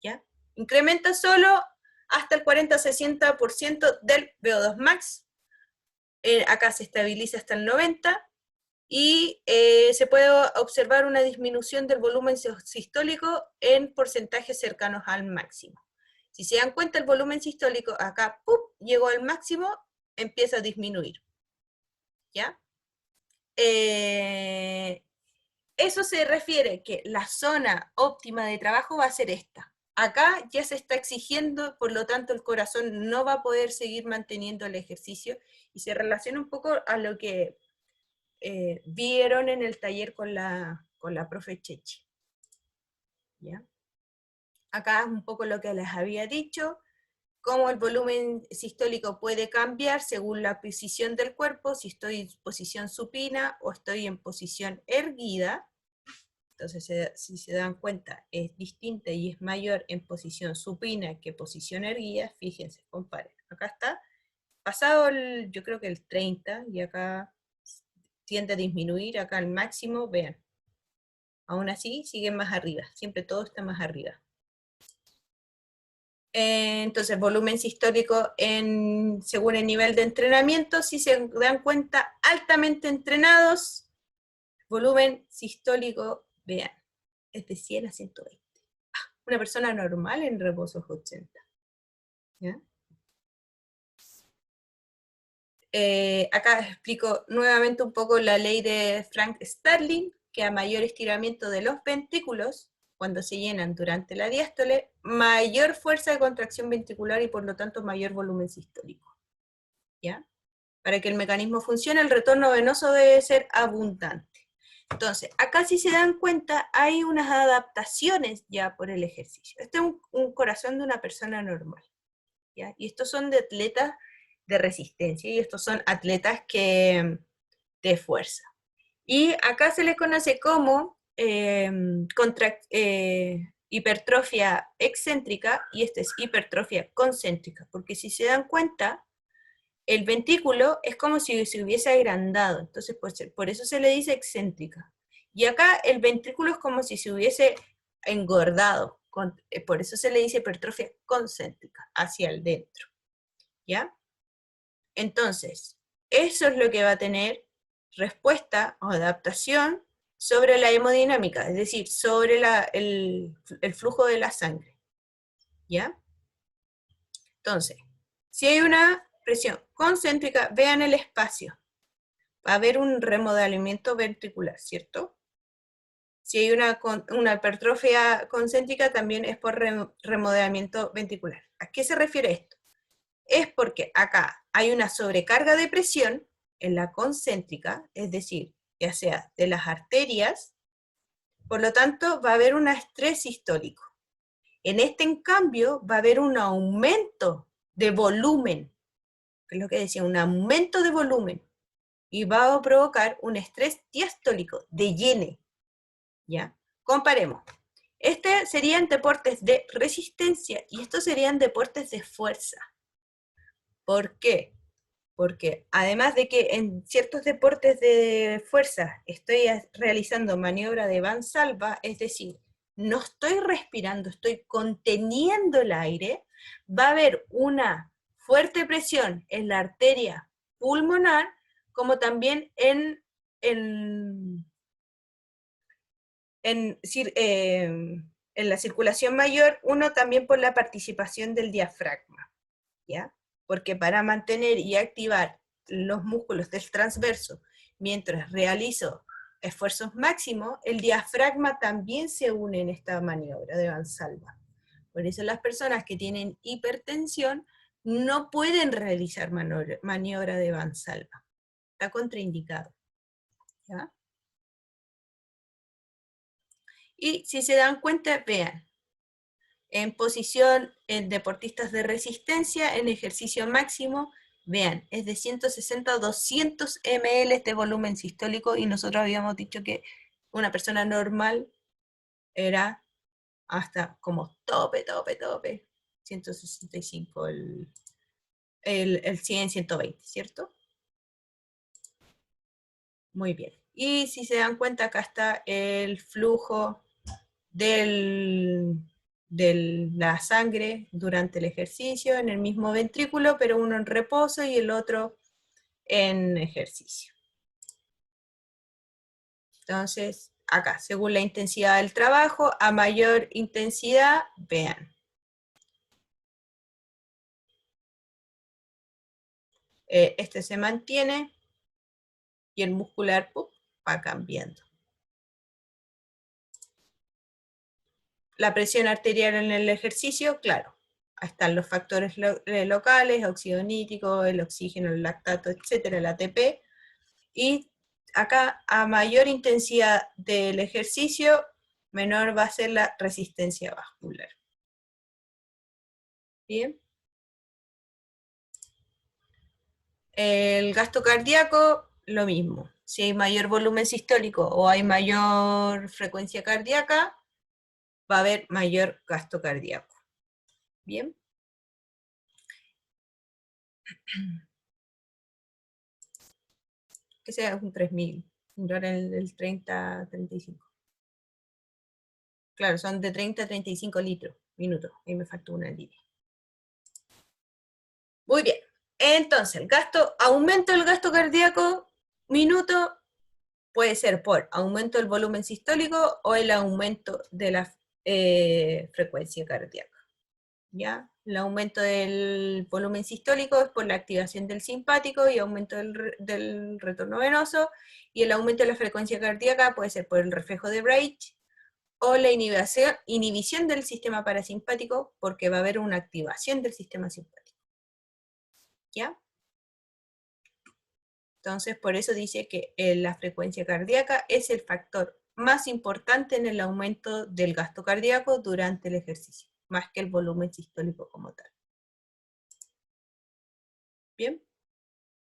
¿ya? Incrementa solo hasta el 40-60% del VO2 max, acá se estabiliza hasta el 90%, y se puede observar una disminución del volumen sistólico en porcentajes cercanos al máximo. Si se dan cuenta, el volumen sistólico acá ¡pum!, llegó al máximo, empieza a disminuir. ¿Ya? Eso se refiere que la zona óptima de trabajo va a ser esta. Acá ya se está exigiendo, por lo tanto el corazón no va a poder seguir manteniendo el ejercicio, y se relaciona un poco a lo que vieron en el taller con la profe Chechi. ¿Ya? Acá es un poco lo que les había dicho, cómo el volumen sistólico puede cambiar según la posición del cuerpo, si estoy en posición supina o estoy en posición erguida. Entonces, si se dan cuenta, es distinta y es mayor en posición supina que posición erguida. Fíjense, comparen. Acá está, pasado yo creo que el 30, y acá tiende a disminuir, acá al máximo, vean. Aún así, siguen más arriba, siempre todo está más arriba. Entonces, volumen sistólico según el nivel de entrenamiento, si se dan cuenta, altamente entrenados, volumen sistólico, vean, es de 100 a 120. Una persona normal en reposo es 80. ¿Ya? Acá explico nuevamente un poco la ley de Frank Starling, que a mayor estiramiento de los ventrículos, cuando se llenan durante la diástole, mayor fuerza de contracción ventricular y por lo tanto mayor volumen sistólico. ¿Ya? Para que el mecanismo funcione, el retorno venoso debe ser abundante. Entonces, acá si se dan cuenta, hay unas adaptaciones ya por el ejercicio. Este es un corazón de una persona normal, ¿ya? Y estos son de atletas de resistencia, y estos son atletas de fuerza. Y acá se les conoce como hipertrofia excéntrica, y esta es hipertrofia concéntrica, porque si se dan cuenta, el ventrículo es como si se hubiese agrandado, entonces por eso se le dice excéntrica. Y acá el ventrículo es como si se hubiese engordado, por eso se le dice hipertrofia concéntrica, hacia el dentro, ¿ya? Entonces, eso es lo que va a tener respuesta o adaptación sobre la hemodinámica, es decir, sobre el flujo de la sangre, ¿ya? Entonces, si hay una presión concéntrica, vean el espacio, va a haber un remodelamiento ventricular, ¿cierto? Si hay una hipertrofia concéntrica, también es por remodelamiento ventricular. ¿A qué se refiere esto? Es porque acá hay una sobrecarga de presión en la concéntrica, es decir, ya sea de las arterias, por lo tanto va a haber un estrés sistólico. En este, en cambio, va a haber un aumento de volumen, que es lo que decía, un aumento de volumen, y va a provocar un estrés diastólico de llene, ¿ya? Comparemos. Este serían deportes de resistencia y estos serían deportes de fuerza. ¿Por qué? Porque además de que en ciertos deportes de fuerza estoy realizando maniobra de Valsalva, es decir, no estoy respirando, estoy conteniendo el aire, va a haber una fuerte presión en la arteria pulmonar, como también en la circulación mayor, uno también por la participación del diafragma, ¿ya? Porque para mantener y activar los músculos del transverso mientras realizo esfuerzos máximos, el diafragma también se une en esta maniobra de Valsalva. Por eso las personas que tienen hipertensión no pueden realizar maniobra de Valsalva. Está contraindicado, ¿ya? Y si se dan cuenta, vean, en posición en deportistas de resistencia, en ejercicio máximo, vean, es de 160 a 200 ml de volumen sistólico, y nosotros habíamos dicho que una persona normal era hasta como tope, 165, el 100, 120, ¿cierto? Muy bien. Y si se dan cuenta, acá está el flujo de la sangre durante el ejercicio, en el mismo ventrículo, pero uno en reposo y el otro en ejercicio. Entonces, acá, según la intensidad del trabajo, a mayor intensidad, vean. Este se mantiene y el muscular va cambiando. La presión arterial en el ejercicio, claro, ahí están los factores locales, óxido nítrico, el oxígeno, el lactato, etcétera, el ATP, y acá a mayor intensidad del ejercicio, menor va a ser la resistencia vascular. Bien. El gasto cardíaco, lo mismo. Si hay mayor volumen sistólico o hay mayor frecuencia cardíaca, va a haber mayor gasto cardíaco. Bien. Que sea un 3000, el 30, 35. Claro, son de 30 a 35 litros, minutos. Ahí me faltó una línea. Muy bien. Entonces, aumento del gasto cardíaco minuto puede ser por aumento del volumen sistólico o el aumento de la frecuencia cardíaca. ¿Ya? El aumento del volumen sistólico es por la activación del simpático y aumento del retorno venoso, y el aumento de la frecuencia cardíaca puede ser por el reflejo de Brage o la inhibición del sistema parasimpático, porque va a haber una activación del sistema simpático. ¿Ya? Entonces, por eso dice que la frecuencia cardíaca es el factor más importante en el aumento del gasto cardíaco durante el ejercicio, más que el volumen sistólico como tal. Bien,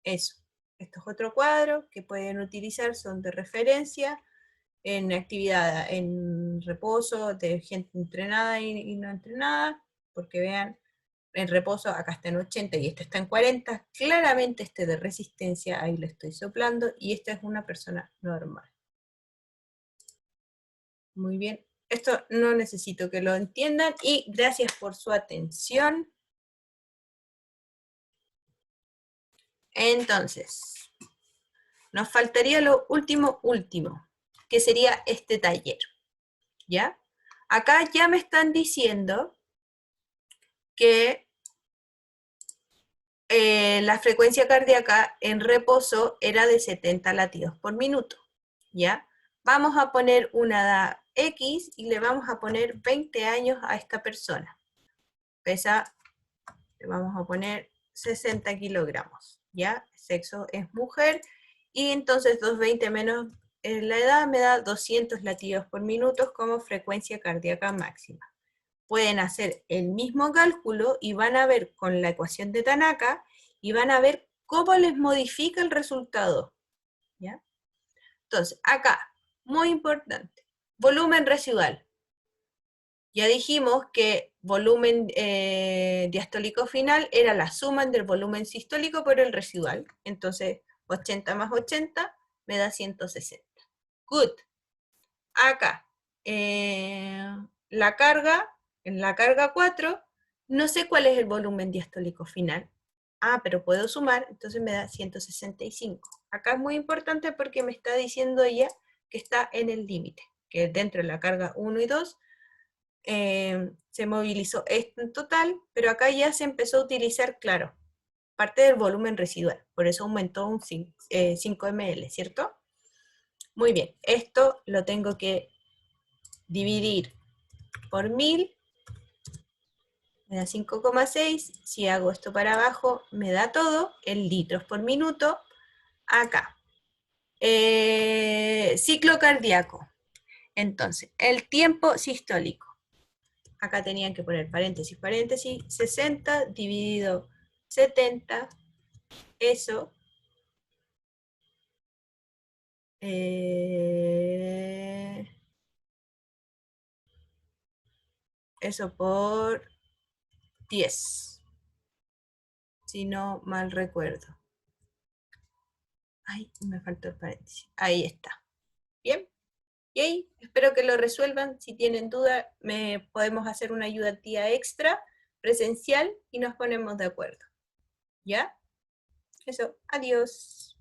eso. Estos otros cuadros que pueden utilizar son de referencia en actividad, en reposo, de gente entrenada y no entrenada, porque vean, en reposo acá está en 80 y este está en 40, claramente este de resistencia, ahí lo estoy soplando, y esta es una persona normal. Muy bien. Esto no necesito que lo entiendan y gracias por su atención. Entonces, nos faltaría lo último, que sería este taller, ¿ya? Acá ya me están diciendo que la frecuencia cardíaca en reposo era de 70 latidos por minuto, ¿ya? Vamos a poner una edad X y le vamos a poner 20 años a esta persona. Pesa, le vamos a poner 60 kilogramos, ¿ya? Sexo es mujer, y entonces 220 menos la edad me da 200 latidos por minuto como frecuencia cardíaca máxima. Pueden hacer el mismo cálculo y van a ver con la ecuación de Tanaka y van a ver cómo les modifica el resultado, ¿ya? Entonces, acá, muy importante, volumen residual. Ya dijimos que volumen diastólico final era la suma del volumen sistólico por el residual. Entonces, 80 más 80 me da 160. Good. Acá, la carga, en la carga 4, no sé cuál es el volumen diastólico final. Ah, pero puedo sumar, entonces me da 165. Acá es muy importante porque me está diciendo ella que está en el límite, que dentro de la carga 1 y 2 se movilizó esto en total, pero acá ya se empezó a utilizar, claro, parte del volumen residual, por eso aumentó un 5 ml, ¿cierto? Muy bien, esto lo tengo que dividir por 1000, me da 5,6, si hago esto para abajo, me da todo, en litros por minuto, acá. Ciclo cardíaco, entonces, el tiempo sistólico. Acá tenían que poner paréntesis, paréntesis, 60 dividido 70, eso, eso por 10, si no mal recuerdo. Ay, me faltó el paréntesis. Ahí está. Bien. Y ahí, espero que lo resuelvan. Si tienen duda, podemos hacer una ayudantía extra presencial y nos ponemos de acuerdo. ¿Ya? Eso, adiós.